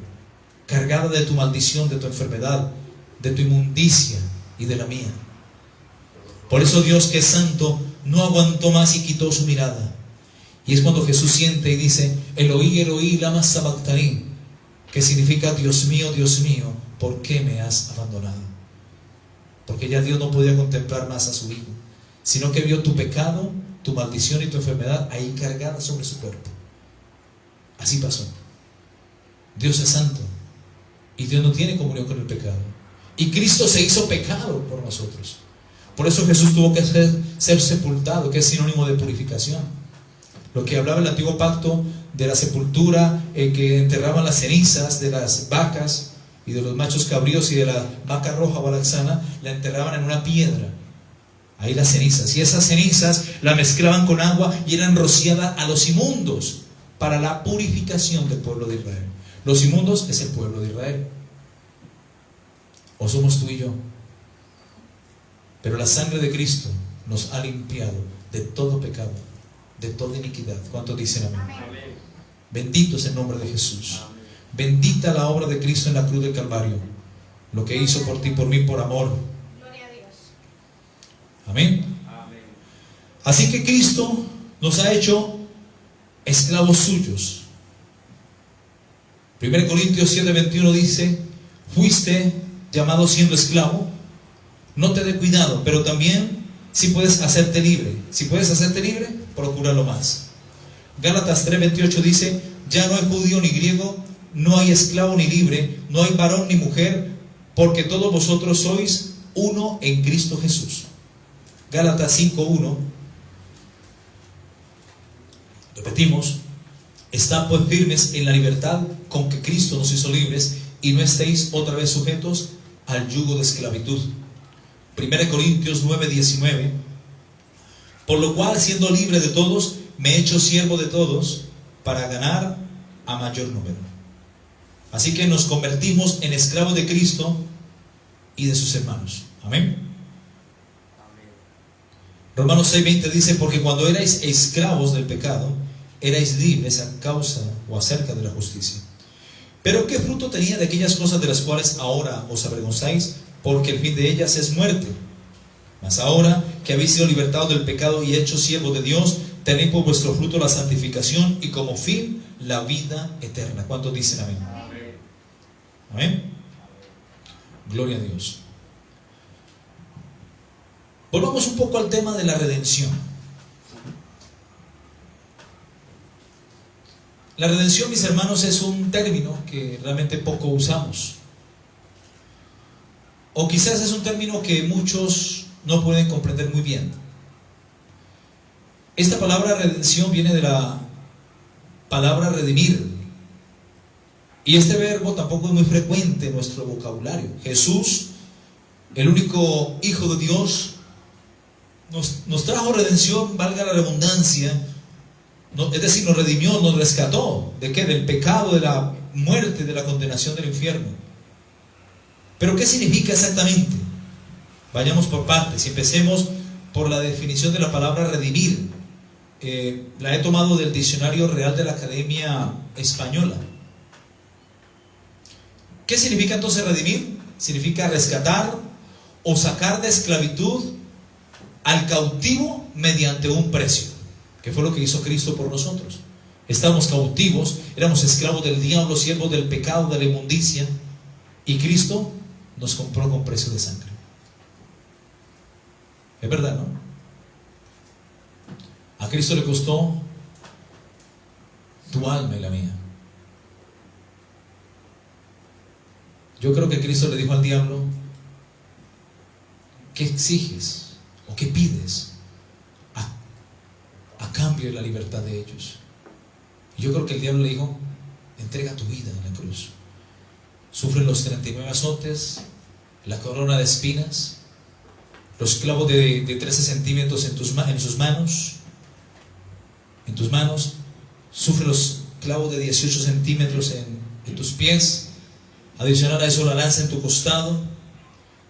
cargada de tu maldición, de tu enfermedad, de tu inmundicia y de la mía. Por eso Dios, que es santo, no aguantó más y quitó su mirada. Y es cuando Jesús siente y dice: Eloí, Eloí, lama sabactani, que significa: Dios mío, ¿por qué me has abandonado? Porque ya Dios no podía contemplar más a su Hijo, sino que vio tu pecado, tu maldición y tu enfermedad ahí cargada sobre su cuerpo. Así pasó. Dios es santo y Dios no tiene comunión con el pecado. Y Cristo se hizo pecado por nosotros. Por eso Jesús tuvo que ser sepultado, que es sinónimo de purificación. Lo que hablaba el antiguo pacto de la sepultura, que enterraban las cenizas de las vacas y de los machos cabríos y de la vaca roja o alaxana, la enterraban en una piedra. Ahí las cenizas. Y esas cenizas la mezclaban con agua y eran rociadas a los inmundos para la purificación del pueblo de Israel. Los inmundos es el pueblo de Israel. O somos tú y yo. Pero la sangre de Cristo nos ha limpiado de todo pecado, de toda iniquidad. ¿Cuántos dicen amén? Amén. Bendito es el nombre de Jesús. Amén. Bendita la obra de Cristo en la cruz del Calvario, lo que hizo por ti, por mí, por amor. Gloria a Dios. Amén. Amén. Así que Cristo nos ha hecho esclavos suyos. 1 Corintios 7:21 dice: fuiste llamado siendo esclavo. No te dé cuidado, pero también si puedes hacerte libre. Si puedes hacerte libre, procúralo más. Gálatas 3:28 dice: ya no hay judío ni griego, no hay esclavo ni libre, no hay varón ni mujer, porque todos vosotros sois uno en Cristo Jesús. Gálatas 5:1. Repetimos: estad pues firmes en la libertad con que Cristo nos hizo libres, y no estéis otra vez sujetos al yugo de esclavitud. 1 Corintios 9:19. Por lo cual, siendo libre de todos, me he hecho siervo de todos, para ganar a mayor número. Así que nos convertimos en esclavos de Cristo y de sus hermanos. Amén. Romanos 6:20 dice: porque cuando erais esclavos del pecado, erais libres a causa o acerca de la justicia. Pero ¿qué fruto tenía de aquellas cosas de las cuales ahora os avergonzáis? Porque el fin de ellas es muerte. Mas ahora que habéis sido libertados del pecado y hechos siervos de Dios, tenéis por vuestro fruto la santificación y como fin la vida eterna. ¿Cuántos dicen amén? Amén. Amén. Gloria a Dios. Volvamos un poco al tema de la redención. La redención, mis hermanos, es un término que realmente poco usamos. O quizás es un término que muchos no pueden comprender muy bien. Esta palabra redención viene de la palabra redimir. Y este verbo tampoco es muy frecuente en nuestro vocabulario. Jesús, el único Hijo de Dios, nos trajo redención, valga la redundancia. Es decir, nos redimió, nos rescató. ¿De qué? Del pecado, de la muerte, de la condenación del infierno. Pero ¿qué significa exactamente? Vayamos por partes y empecemos por la definición de la palabra redimir. La he tomado del Diccionario Real de la Academia Española. ¿Qué significa entonces redimir? Significa rescatar o sacar de esclavitud al cautivo mediante un precio, que fue lo que hizo Cristo por nosotros. Estábamos cautivos, éramos esclavos del diablo, siervos del pecado, de la inmundicia, y Cristo nos compró con precio de sangre. Es verdad, ¿no? A Cristo le costó tu alma y la mía. Yo creo que Cristo le dijo al diablo: ¿qué exiges o qué pides a cambio de la libertad de ellos? Y yo creo que el diablo le dijo: entrega tu vida en la cruz. Sufre los 39 azotes, la corona de espinas, los clavos de 13 centímetros en tus manos, sufre los clavos de 18 centímetros en tus pies, adicional a eso la lanza en tu costado,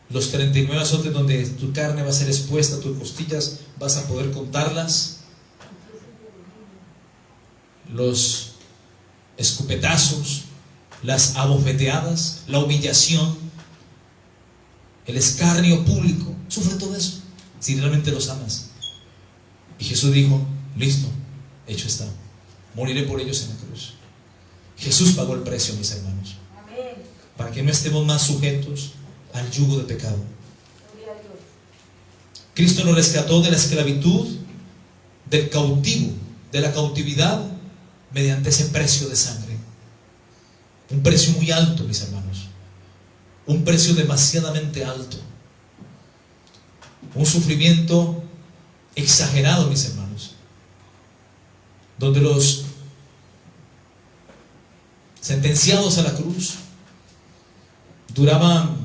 los 39 azotes donde tu carne va a ser expuesta, tus costillas vas a poder contarlas, los escupetazos, las abofeteadas, la humillación, el escarnio público. Sufre todo eso si realmente los amas. Y Jesús dijo: listo, hecho está, moriré por ellos en la cruz. Jesús pagó el precio, mis hermanos, para que no estemos más sujetos al yugo de pecado. Cristo nos rescató de la esclavitud, del cautivo, de la cautividad, mediante ese precio de sangre. Un precio muy alto, mis hermanos. Un precio demasiadamente alto. Un sufrimiento exagerado, mis hermanos, donde los sentenciados a la cruz duraban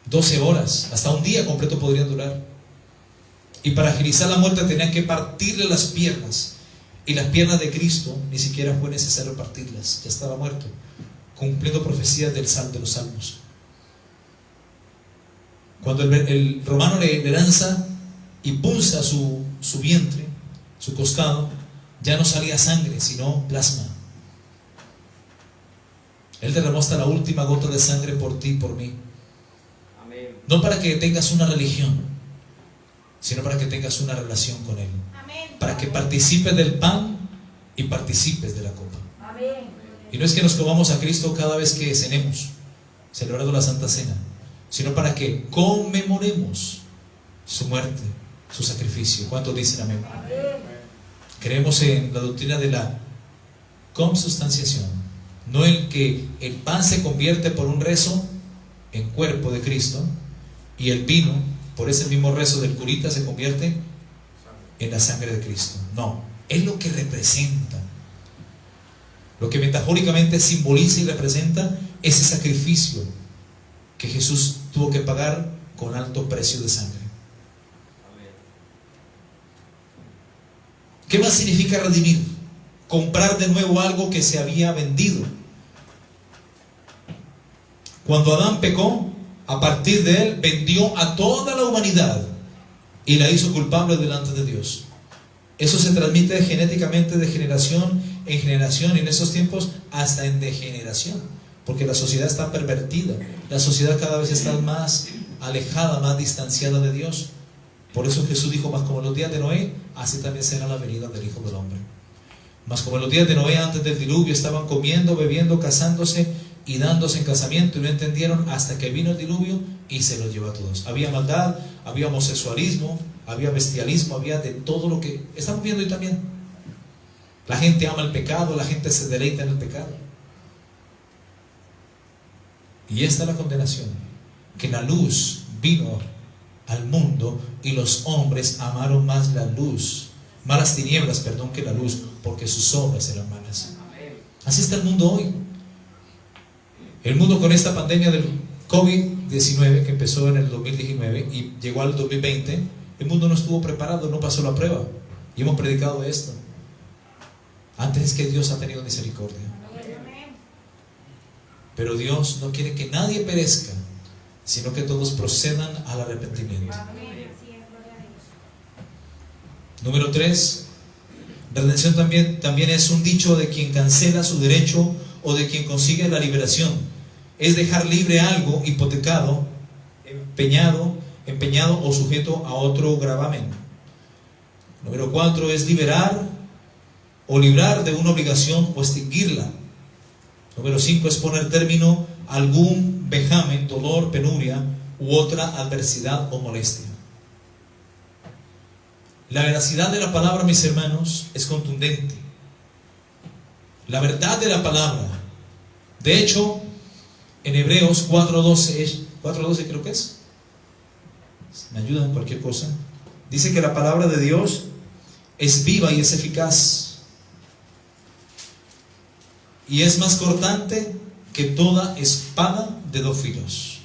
12 horas, hasta un día completo podrían durar. Y para agilizar la muerte tenían que partirle las piernas. Y las piernas de Cristo ni siquiera fue necesario partirlas, ya estaba muerto, cumpliendo profecías de los salmos. Cuando el romano le lanza y punza su vientre, su costado, ya no salía sangre, sino plasma. Él derramó hasta la última gota de sangre por ti y por mí. Amén. No para que tengas una religión, sino para que tengas una relación con Él. Amén. Para que participes del pan y participes de la copa. Amén. Y no es que nos comamos a Cristo cada vez que cenemos, celebrando la Santa Cena, sino para que conmemoremos su muerte, su sacrificio. ¿Cuántos dicen amén? Amén. Creemos en la doctrina de la consubstanciación, no en que el pan se convierte por un rezo en cuerpo de Cristo, y el vino, por ese mismo rezo del curita, se convierte en la sangre de Cristo. No, es lo que representa, lo que metafóricamente simboliza y representa ese sacrificio que Jesús tuvo que pagar con alto precio de sangre. ¿Qué más significa redimir? Comprar de nuevo algo que se había vendido. Cuando Adán pecó, a partir de él vendió a toda la humanidad y la hizo culpable delante de Dios. Eso se transmite genéticamente de generación en generación, y en esos tiempos hasta en degeneración, porque la sociedad está pervertida, la sociedad cada vez está más alejada, más distanciada de Dios. Por eso Jesús dijo: más como en los días de Noé, así también será la venida del Hijo del Hombre. Más como en los días de Noé, antes del diluvio, estaban comiendo, bebiendo, casándose y dándose en casamiento, y no entendieron hasta que vino el diluvio y se los llevó a todos. Había maldad, había homosexualismo, había bestialismo, había de todo lo que estamos viendo hoy también. La gente ama el pecado, la gente se deleita en el pecado. Y esta es la condenación, que la luz vino al mundo y los hombres amaron más la luz, más las tinieblas, perdón, que la luz, porque sus obras eran malas. Así está el mundo hoy. El mundo, con esta pandemia del COVID-19 que empezó en el 2019 y llegó al 2020, el mundo no estuvo preparado, no pasó la prueba. Y hemos predicado esto. Antes es que Dios ha tenido misericordia. Pero Dios no quiere que nadie perezca, sino que todos procedan al arrepentimiento. Número 3, redención también es un dicho de quien cancela su derecho o de quien consigue la liberación. Es dejar libre algo hipotecado, empeñado o sujeto a otro gravamen. Número 4 es liberar o librar de una obligación o extinguirla. Número 5 es poner término a algún vejamen, dolor, penuria u otra adversidad o molestia. La veracidad de la palabra, mis hermanos, es contundente. La verdad de la palabra De hecho, en Hebreos 4:12 creo que es. Me ayudan cualquier cosa. Dice que la palabra de Dios es viva y es eficaz. Y es más cortante que toda espada de dos filos.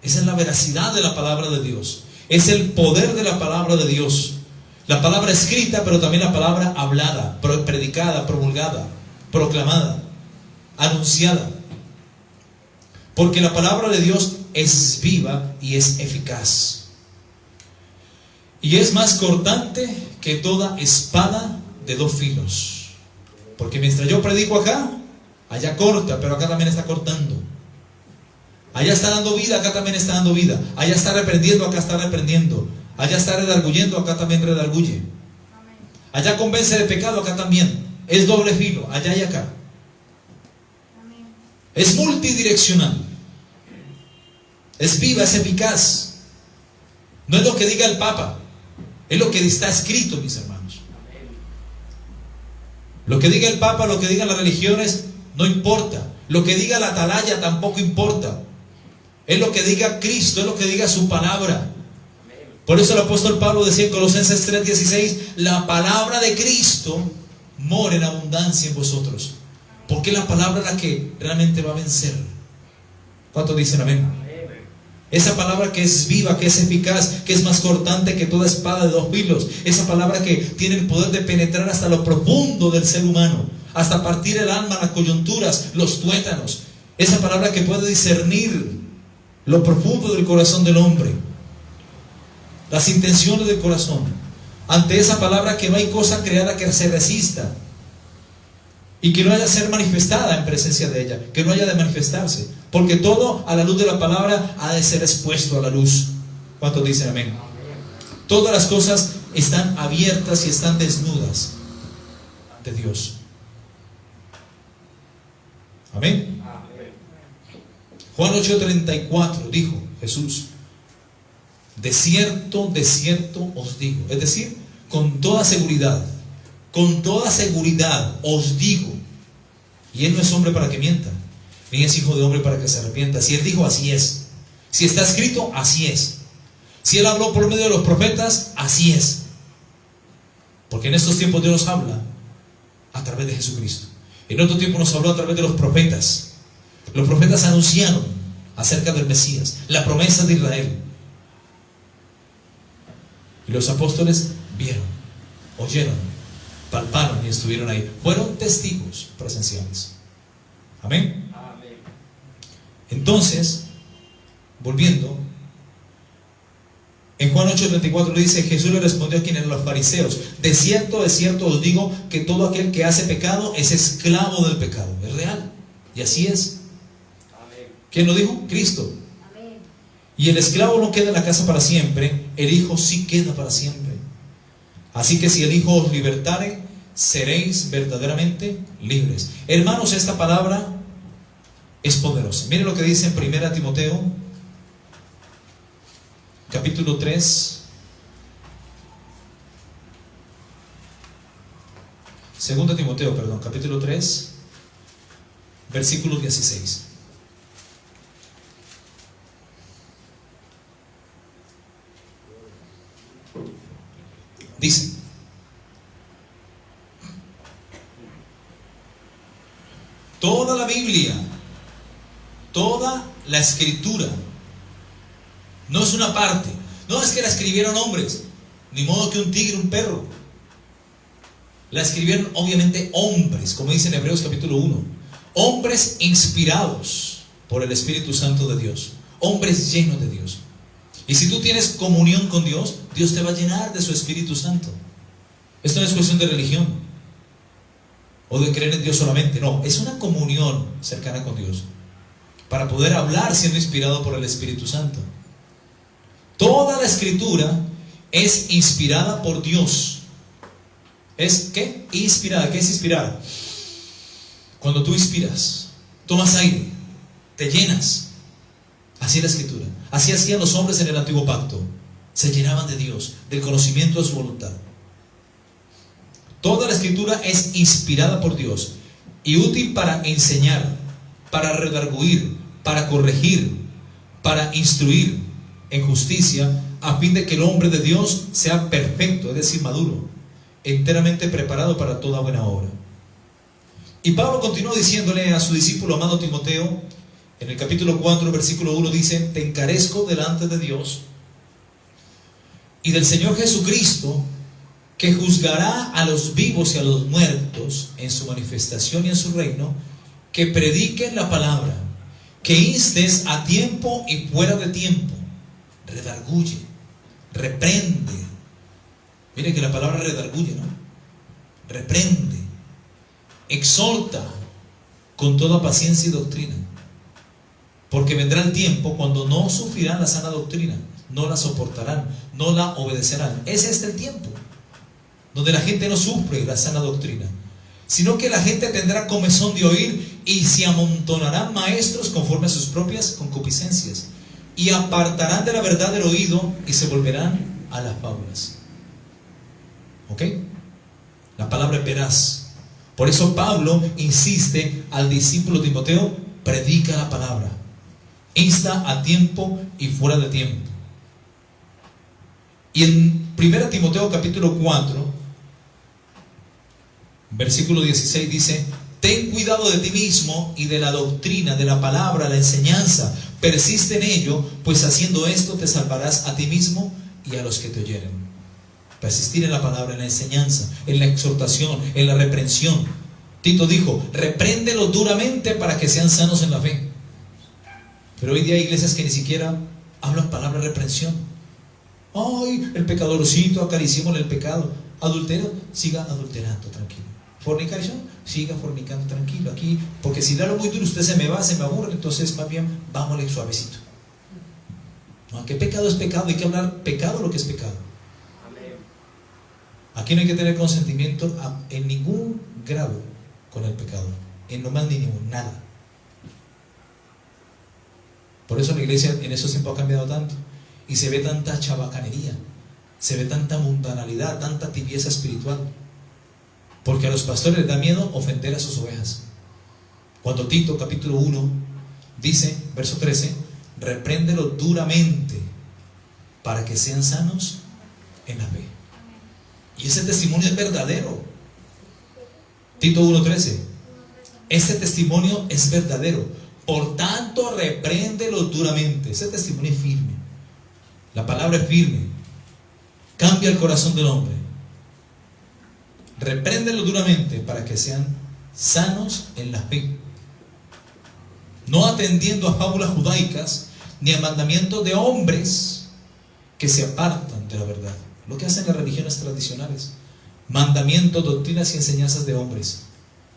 Esa es la veracidad de la palabra de Dios. Es el poder de la palabra de Dios. La palabra escrita, pero también la palabra hablada, predicada, promulgada, proclamada, anunciada. Porque la palabra de Dios es viva y es eficaz. Y es más cortante que toda espada de dos filos. Porque mientras yo predico acá, allá corta, pero acá también está cortando. Allá está dando vida, acá también está dando vida. Allá está reprendiendo, acá está reprendiendo. Allá está redarguyendo, acá también redarguye. Allá convence de pecado, acá también. Es doble filo, allá y acá. Es multidireccional. Es viva, es eficaz. No es lo que diga el Papa, es lo que está escrito, mis hermanos. Lo que diga el Papa, lo que digan las religiones, no importa. Lo que diga la atalaya tampoco importa. Es lo que diga Cristo, es lo que diga su palabra. Por eso el apóstol Pablo decía en Colosenses 3:16, la palabra de Cristo mora en abundancia en vosotros. Porque la palabra es la que realmente va a vencer. ¿Cuántos dicen amén? Esa palabra que es viva, que es eficaz, que es más cortante que toda espada de dos filos. Esa palabra que tiene el poder de penetrar hasta lo profundo del ser humano, hasta partir el alma, las coyunturas, los tuétanos. Esa palabra que puede discernir lo profundo del corazón del hombre, las intenciones del corazón. Ante esa palabra que no hay cosa creada que se resista y que no haya de ser manifestada en presencia de ella, que no haya de manifestarse, porque todo a la luz de la palabra ha de ser expuesto a la luz. ¿Cuántos dicen amén? Todas las cosas están abiertas y están desnudas ante Dios. Amén. Juan 8:34 dijo Jesús: de cierto os digo, es decir, con toda seguridad os digo. Y Él no es hombre para que mienta, ni es hijo de hombre para que se arrepienta. Si Él dijo, así es. Si está escrito, así es. Si Él habló por medio de los profetas, así es. Porque en estos tiempos Dios nos habla a través de Jesucristo. En otro tiempo nos habló a través de los profetas. Los profetas anunciaron acerca del Mesías, la promesa de Israel. Y los apóstoles vieron, oyeron, palparon y estuvieron ahí. Fueron testigos presenciales. Amén. Entonces, volviendo, en Juan 8:34 le dice: Jesús le respondió a quienes eran los fariseos: de cierto os digo que todo aquel que hace pecado es esclavo del pecado. Es real, y así es. ¿Quién lo dijo? Cristo. Amén. Y el esclavo no queda en la casa para siempre, el Hijo sí queda para siempre. Así que si el Hijo os libertare, seréis verdaderamente libres. Hermanos, esta palabra es poderosa. Miren lo que dice en 1 Timoteo capítulo 3, 2 Timoteo, perdón, capítulo 3, versículo 16. Dice: toda la Biblia, toda la escritura, no es una parte, no es que la escribieron hombres, ni modo que un tigre, un perro. La escribieron obviamente hombres, como dice en Hebreos capítulo 1, hombres inspirados por el Espíritu Santo de Dios, hombres llenos de Dios. Y si tú tienes comunión con Dios, Dios te va a llenar de su Espíritu Santo. Esto no es cuestión de religión o de creer en Dios solamente, no, es una comunión cercana con Dios para poder hablar siendo inspirado por el Espíritu Santo. Toda la escritura es inspirada por Dios. ¿Es qué? Inspirada. ¿Qué es inspirar? Cuando tú inspiras, tomas aire, te llenas. Así es la escritura. Así hacían los hombres en el antiguo pacto. Se llenaban de Dios, del conocimiento de su voluntad. Toda la escritura es inspirada por Dios y útil para enseñar, para redarguir, para corregir, para instruir en justicia, a fin de que el hombre de Dios sea perfecto, es decir, maduro, enteramente preparado para toda buena obra. Y Pablo continuó diciéndole a su discípulo amado Timoteo, en el capítulo 4, versículo 1, dice: te encarezco delante de Dios y del Señor Jesucristo, que juzgará a los vivos y a los muertos en su manifestación y en su reino, que prediquen la palabra, que instes a tiempo y fuera de tiempo, redarguye, reprende. Mire que la palabra redarguye, ¿no? Reprende, exhorta con toda paciencia y doctrina, porque vendrá el tiempo cuando no sufrirán la sana doctrina, no la soportarán, no la obedecerán. Es este el tiempo donde la gente no sufre la sana doctrina, sino que la gente tendrá comezón de oír y se amontonarán maestros conforme a sus propias concupiscencias, y apartarán de la verdad del oído y se volverán a las fábulas. ¿Ok? La palabra es veraz. Por eso Pablo insiste al discípulo Timoteo: predica la palabra, insta a tiempo y fuera de tiempo. Y en 1 Timoteo capítulo 4, versículo 16 dice: ten cuidado de ti mismo y de la doctrina, de la palabra, la enseñanza, persiste en ello, pues haciendo esto te salvarás a ti mismo y a los que te oyeren. Persistir en la palabra, en la enseñanza, en la exhortación, en la reprensión. Tito dijo: repréndelos duramente para que sean sanos en la fe. Pero hoy día hay iglesias que ni siquiera hablan palabra de reprensión. Ay, el pecadorcito, acariciémosle el pecado. Adulterio, siga adulterando, tranquilo. Fornicación, siga fornicando, tranquilo. Aquí, porque si le hablo muy duro, usted se me va, se me aburre. Entonces, más bien, vámonos suavecito. No, que pecado es pecado, hay que hablar pecado lo que es pecado. Aquí no hay que tener consentimiento en ningún grado con el pecado, en lo más mínimo, nada. Por eso la iglesia en esos tiempos ha cambiado tanto, y se ve tanta chabacanería, se ve tanta mundanalidad, tanta tibieza espiritual, porque a los pastores les da miedo ofender a sus ovejas. Cuando Tito capítulo 1 dice, verso 13: repréndelos duramente para que sean sanos en la fe. Y ese testimonio es verdadero. Tito 1:13. Ese testimonio es verdadero. Por tanto, repréndelos duramente. Ese testimonio es firme. La palabra es firme. Cambia el corazón del hombre. Repréndelos duramente para que sean sanos en la fe, no atendiendo a fábulas judaicas ni a mandamientos de hombres que se apartan de la verdad. Lo que hacen las religiones tradicionales: mandamientos, doctrinas y enseñanzas de hombres.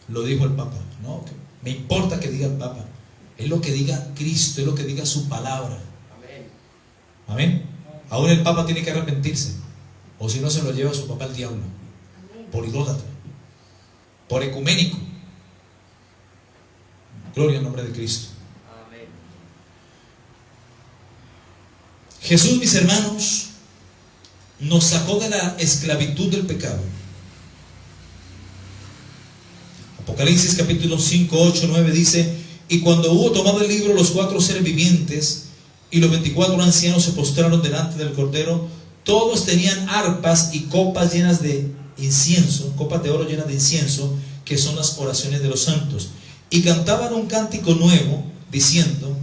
Lo dijo el Papa. No, me importa que diga el Papa. Es lo que diga Cristo, es lo que diga su palabra. Amén. Ahora el Papa tiene que arrepentirse, o si no se lo lleva a su papá el diablo, por idólatra, por ecuménico. Gloria al nombre de Cristo. Jesús, mis hermanos, nos sacó de la esclavitud del pecado. Apocalipsis capítulo 5, 8, 9 dice: y cuando hubo tomado el libro, los 4 seres vivientes y los 24 ancianos se postraron delante del Cordero. Todos tenían arpas y copas llenas de incienso, copas de oro llenas de incienso, que son las oraciones de los santos, y cantaban un cántico nuevo, diciendo: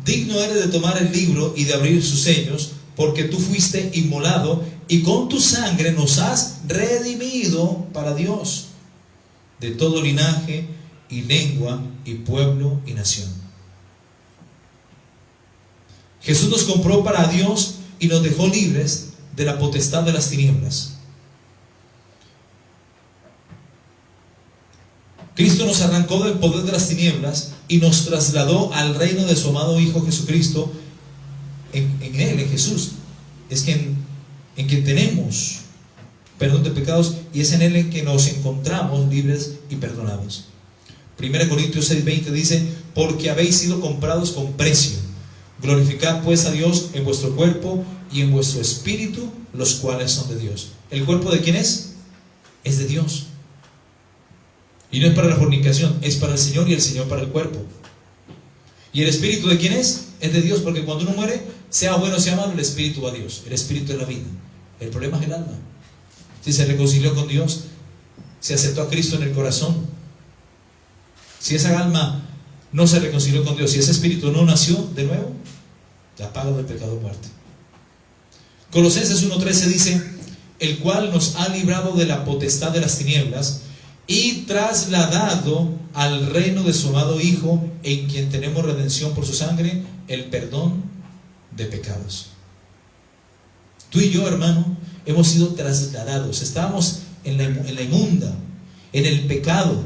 digno eres de tomar el libro y de abrir sus sellos, porque tú fuiste inmolado y con tu sangre nos has redimido para Dios de todo linaje y lengua y pueblo y nación. Jesús nos compró para Dios y nos dejó libres de la potestad de las tinieblas. Cristo nos arrancó del poder de las tinieblas y nos trasladó al reino de su amado Hijo Jesucristo. En Él, en Jesús, es en quien tenemos perdón de pecados, y es en Él en que nos encontramos libres y perdonados. 1 Corintios 6:20 dice: porque habéis sido comprados con precio. Glorificad pues a Dios en vuestro cuerpo y en vuestro espíritu, los cuales son de Dios. ¿El cuerpo de quién es? Es de Dios. Y no es para la fornicación, es para el Señor y el Señor para el cuerpo. ¿Y el espíritu de quién es? Es de Dios, porque cuando uno muere, sea bueno o sea malo, el espíritu va a Dios. El espíritu es la vida. El problema es el alma. Si se reconcilió con Dios, se aceptó a Cristo en el corazón. Si esa alma no se reconcilió con Dios, si ese espíritu no nació de nuevo, la paga del pecado es muerte. Colosenses 1:13 dice: el cual nos ha librado de la potestad de las tinieblas y trasladado al reino de su amado Hijo, en quien tenemos redención por su sangre, el perdón de pecados. Tú y yo, hermano, hemos sido trasladados. Estábamos en la inmunda, en el pecado.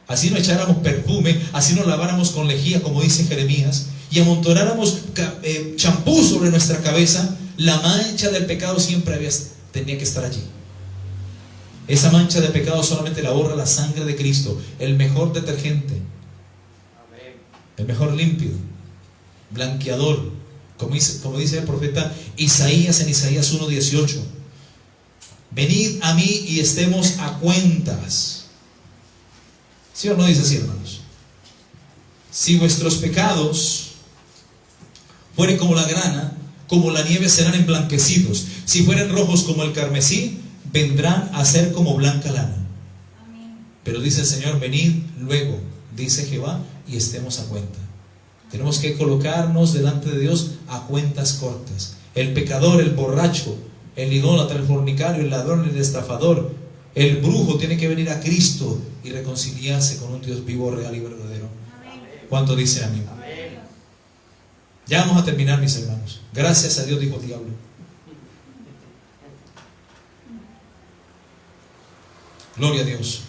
Así no echáramos perfume, así nos laváramos con lejía, como dice Jeremías, y amontonáramos champú sobre nuestra cabeza, la mancha del pecado siempre tenía que estar allí. Esa mancha de pecado solamente la borra la sangre de Cristo, el mejor detergente, el mejor limpio, blanqueador, como dice el profeta Isaías en Isaías 1:18. Venid a mí y estemos a cuentas. ¿Sí o no dice así, hermanos? Si vuestros pecados fueren como la grana, como la nieve serán emblanquecidos. Si fueren rojos como el carmesí, vendrán a ser como blanca lana. Amén. Pero dice el Señor: venid luego, dice Jehová, y estemos a cuenta. Tenemos que colocarnos delante de Dios a cuentas cortas. El pecador, el borracho, el idólatra, el fornicario, el ladrón, el estafador, el brujo tiene que venir a Cristo y reconciliarse con un Dios vivo, real y verdadero. Amén. ¿Cuánto dicen amén? Ya vamos a terminar, mis hermanos. Gracias a Dios, dijo el diablo. Gloria a Dios.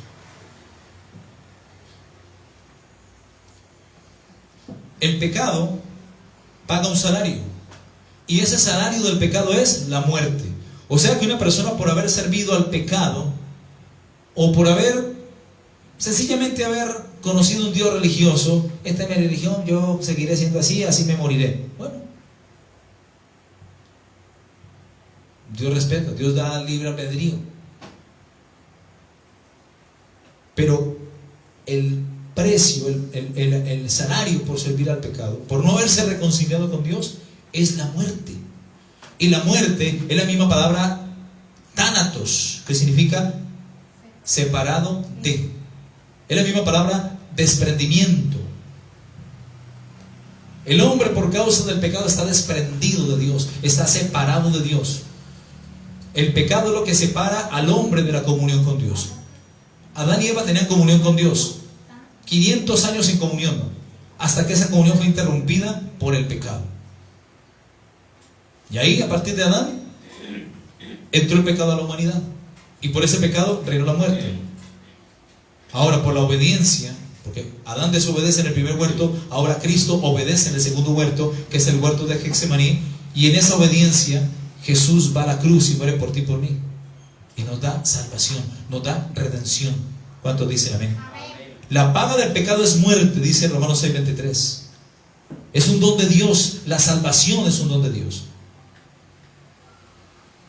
El pecado paga un salario, y ese salario del pecado es la muerte. O sea que una persona, por haber servido al pecado, o por sencillamente haber conocido un Dios religioso: esta es mi religión, yo seguiré siendo así, así me moriré. Bueno, Dios respeta, Dios da libre albedrío. Pero el precio, el salario por servir al pecado, por no haberse reconciliado con Dios, es la muerte. Y la muerte es la misma palabra thanatos, que significa separado de. Es la misma palabra desprendimiento. El hombre, por causa del pecado, está desprendido de Dios, está separado de Dios. El pecado es lo que separa al hombre de la comunión con Dios. Adán y Eva tenían comunión con Dios, 500 años sin comunión, hasta que esa comunión fue interrumpida por el pecado. Y ahí, a partir de Adán, entró el pecado a la humanidad, y por ese pecado reinó la muerte. Ahora, por la obediencia, porque Adán desobedece en el primer huerto, ahora Cristo obedece en el segundo huerto, que es el huerto de Getsemaní, y en esa obediencia Jesús va a la cruz y muere por ti y por mí, y nos da salvación, nos da redención. ¿Cuántos dicen amén? La paga del pecado es muerte, dice Romanos 6:23. Es un don de Dios, la salvación es un don de Dios.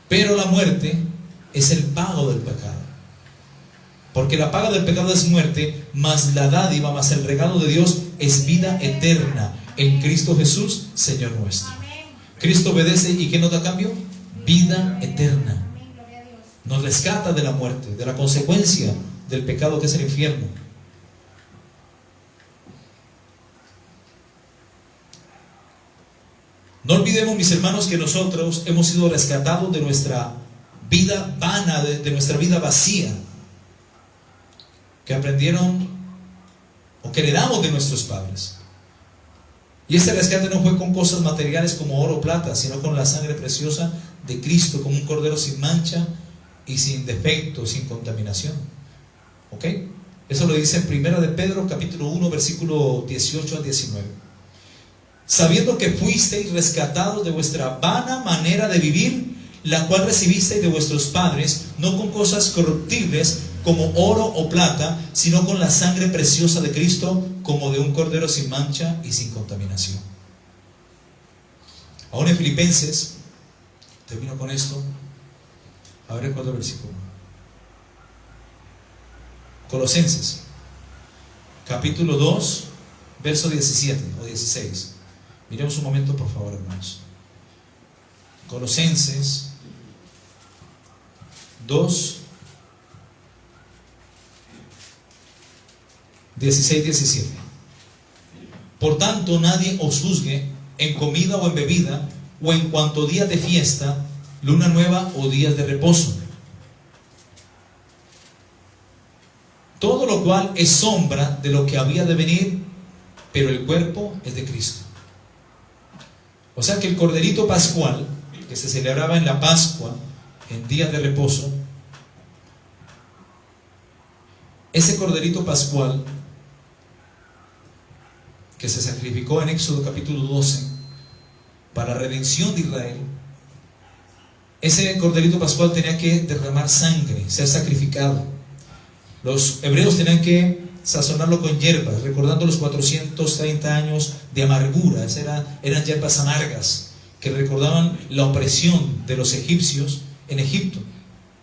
Pero la muerte es el pago del pecado. Porque la paga del pecado es muerte, más la dádiva, más el regalo de Dios es vida eterna en Cristo Jesús, Señor nuestro. Cristo obedece, ¿y qué nos da a cambio? Vida eterna. Nos rescata de la muerte, de la consecuencia del pecado, que es el infierno. No olvidemos, mis hermanos, que nosotros hemos sido rescatados de nuestra vida vana, de nuestra vida vacía, que aprendieron o que heredamos de nuestros padres. Y ese rescate no fue con cosas materiales como oro o plata, sino con la sangre preciosa de Cristo, como un cordero sin mancha y sin defecto, sin contaminación. ¿Ok? Eso lo dice en 1 de Pedro capítulo 1 versículo 18 al 19. Sabiendo que fuisteis rescatados de vuestra vana manera de vivir, la cual recibisteis de vuestros padres, no con cosas corruptibles como oro o plata, sino con la sangre preciosa de Cristo, como de un cordero sin mancha y sin contaminación. Ahora en Filipenses, termino con esto. A ver el 4 versículo. Colosenses. capítulo 2, verso 17 o 16. Miremos un momento, por favor, hermanos. Colosenses 2, 16, 17. Por tanto, nadie os juzgue en comida o en bebida, o en cuanto días de fiesta, luna nueva o días de reposo. Todo lo cual es sombra de lo que había de venir, pero el cuerpo es de Cristo. O sea que el corderito pascual, que se celebraba en la Pascua, en días de reposo, ese corderito pascual que se sacrificó en Éxodo capítulo 12 para la redención de Israel, ese corderito pascual tenía que derramar sangre, ser sacrificado. Los hebreos tenían que sazonarlo con hierbas, recordando los 430 años de amargura. Eran hierbas amargas que recordaban la opresión de los egipcios en Egipto.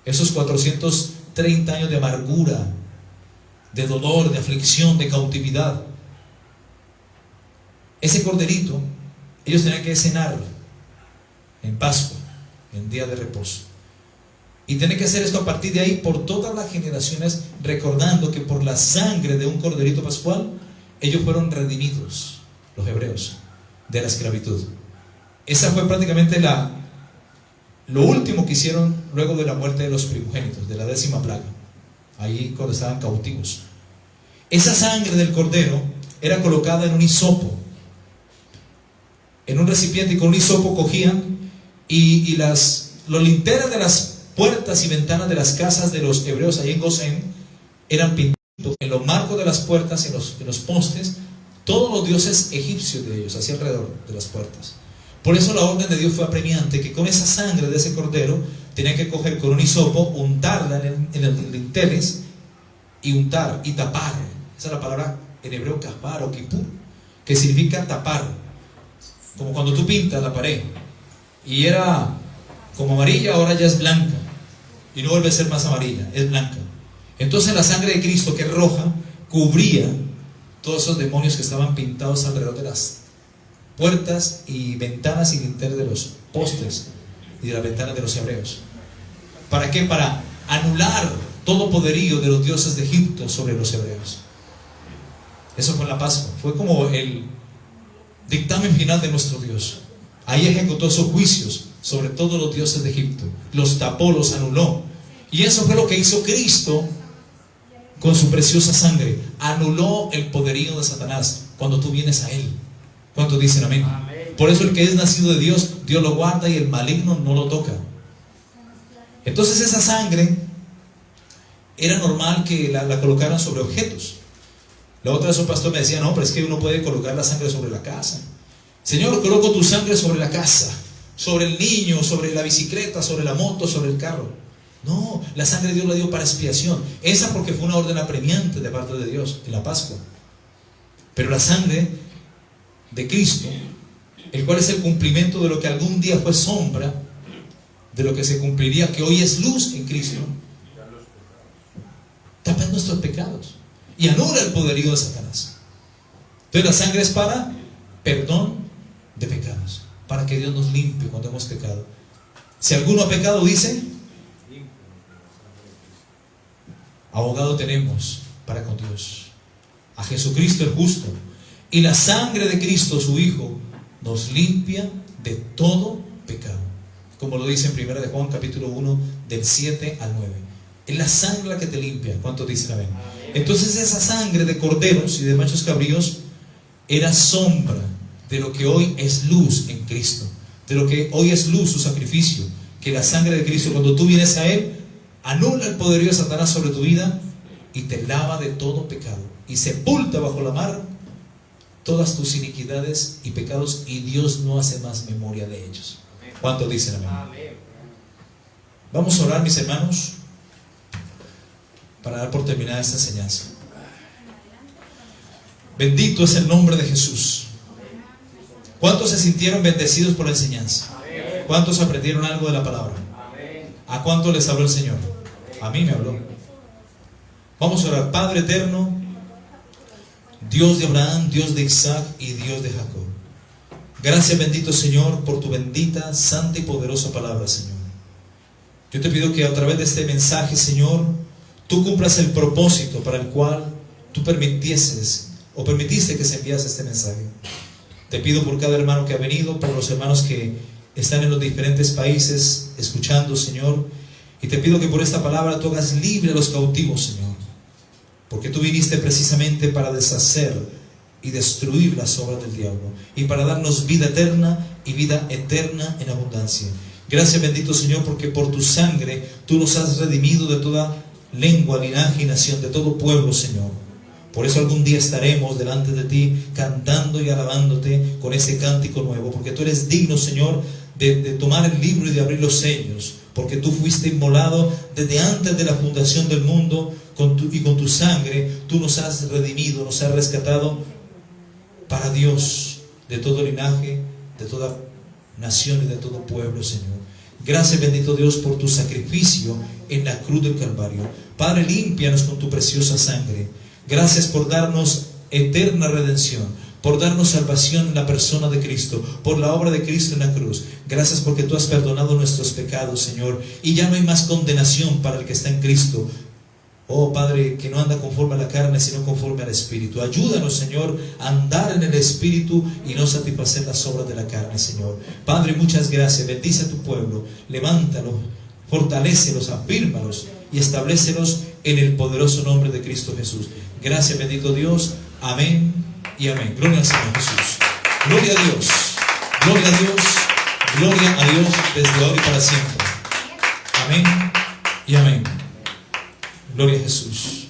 Esos 430 años de amargura, de dolor, de aflicción, de cautividad. Ese corderito, ellos tenían que cenarlo en Pascua, en día de reposo. Y tienen que hacer esto a partir de ahí por todas las generaciones, recordando que por la sangre de un corderito pascual, ellos fueron redimidos, los hebreos, de la esclavitud. Esa fue prácticamente lo último que hicieron luego de la muerte de los primogénitos, de la 10ª plaga, ahí cuando estaban cautivos. Esa sangre del cordero era colocada en un hisopo, en un recipiente, y con un hisopo cogían y los linternas de las puertas y ventanas de las casas de los hebreos ahí en Gosén eran pintados en los marcos de las puertas, en los postes, todos los dioses egipcios de ellos, hacia alrededor de las puertas. Por eso la orden de Dios fue apremiante, que con esa sangre de ese cordero tenían que coger con un hisopo, untarla en los linteles, y untar y tapar. Esa es la palabra en hebreo kapar o kipur, que significa tapar. Como cuando tú pintas la pared y era como amarilla, ahora ya es blanca y no vuelve a ser más amarilla, es blanca. Entonces la sangre de Cristo, que es roja, cubría todos esos demonios que estaban pintados alrededor de las puertas y ventanas y linternas de los postes y de las ventanas de los hebreos. ¿Para qué? Para anular todo poderío de los dioses de Egipto sobre los hebreos. Eso fue en la Pascua, fue como el dictamen final de nuestro Dios. Ahí ejecutó sus juicios sobre todos los dioses de Egipto, los tapó, los anuló. Y eso fue lo que hizo Cristo con su preciosa sangre. Anuló el poderío de Satanás cuando tú vienes a Él. ¿Cuántos dicen amén? Amén. Por eso el que es nacido de Dios, Dios lo guarda y el maligno no lo toca. Entonces esa sangre era normal que la colocaran sobre objetos. La otra vez un pastor me decía: no, pero es que uno puede colocar la sangre sobre la casa. Señor, coloco tu sangre sobre la casa, sobre el niño, sobre la bicicleta, sobre la moto, sobre el carro. No, la sangre de Dios la dio para expiación. Esa porque fue una orden apremiante de parte de Dios en la Pascua. Pero la sangre de Cristo, el cual es el cumplimiento de lo que algún día fue sombra, de lo que se cumpliría, que hoy es luz en Cristo, tapa nuestros pecados y anula el poderío de Satanás. Entonces la sangre es para perdón de pecados, para que Dios nos limpie cuando hemos pecado. Si alguno ha pecado, dice, abogado tenemos para con Dios, a Jesucristo el justo, y la sangre de Cristo su Hijo nos limpia de todo pecado, como lo dice en 1 de Juan capítulo 1 del 7 al 9. Es la sangre la que te limpia. ¿Cuántos dicen amén? Entonces esa sangre de corderos y de machos cabríos era sombra de lo que hoy es luz en Cristo, de lo que hoy es luz su sacrificio, que la sangre de Cristo, cuando tú vienes a Él, anula el poderío de Satanás sobre tu vida y te lava de todo pecado y sepulta bajo la mar todas tus iniquidades y pecados, y Dios no hace más memoria de ellos. ¿Cuántos dicen amén? Vamos a orar, mis hermanos, para dar por terminada esta enseñanza. Bendito es el nombre de Jesús. ¿Cuántos se sintieron bendecidos por la enseñanza? ¿Cuántos aprendieron algo de la palabra? ¿A cuántos les habló el Señor? A mí me habló. Vamos a orar. Padre eterno, Dios de Abraham, Dios de Isaac y Dios de Jacob. Gracias, bendito Señor, por tu bendita, santa y poderosa palabra, Señor. Yo te pido que a través de este mensaje, Señor, tú cumplas el propósito para el cual tú permitiste que se enviase este mensaje. Te pido por cada hermano que ha venido, por los hermanos que están en los diferentes países escuchando, Señor, y te pido que por esta palabra tú hagas libre a los cautivos, Señor, porque tú viniste precisamente para deshacer y destruir las obras del diablo y para darnos vida eterna y vida eterna en abundancia. Gracias, bendito Señor, porque por tu sangre tú nos has redimido de toda lengua, linaje y nación, de todo pueblo, Señor. Por eso algún día estaremos delante de ti cantando y alabándote con ese cántico nuevo, porque tú eres digno, Señor, de tomar el libro y de abrir los sellos, porque tú fuiste inmolado desde antes de la fundación del mundo, y con tu sangre tú nos has redimido, nos has rescatado para Dios, de todo linaje, de toda nación y de todo pueblo, Señor. Gracias, bendito Dios, por tu sacrificio en la cruz del Calvario. Padre, límpianos con tu preciosa sangre. Gracias por darnos eterna redención, por darnos salvación en la persona de Cristo, por la obra de Cristo en la cruz. Gracias porque tú has perdonado nuestros pecados, Señor, y ya no hay más condenación para el que está en Cristo. Oh Padre, que no anda conforme a la carne, sino conforme al Espíritu. Ayúdanos, Señor, a andar en el Espíritu y no satisfacer las obras de la carne, Señor. Padre, muchas gracias. Bendice a tu pueblo, levántalos, fortalécelos, afírmalos y establécelos en el poderoso nombre de Cristo Jesús. Gracias, bendito Dios. Amén y amén. Gloria al Señor Jesús. Gloria a Dios. Gloria a Dios. Gloria a Dios desde ahora y para siempre. Amén y amén. Gloria a Jesús.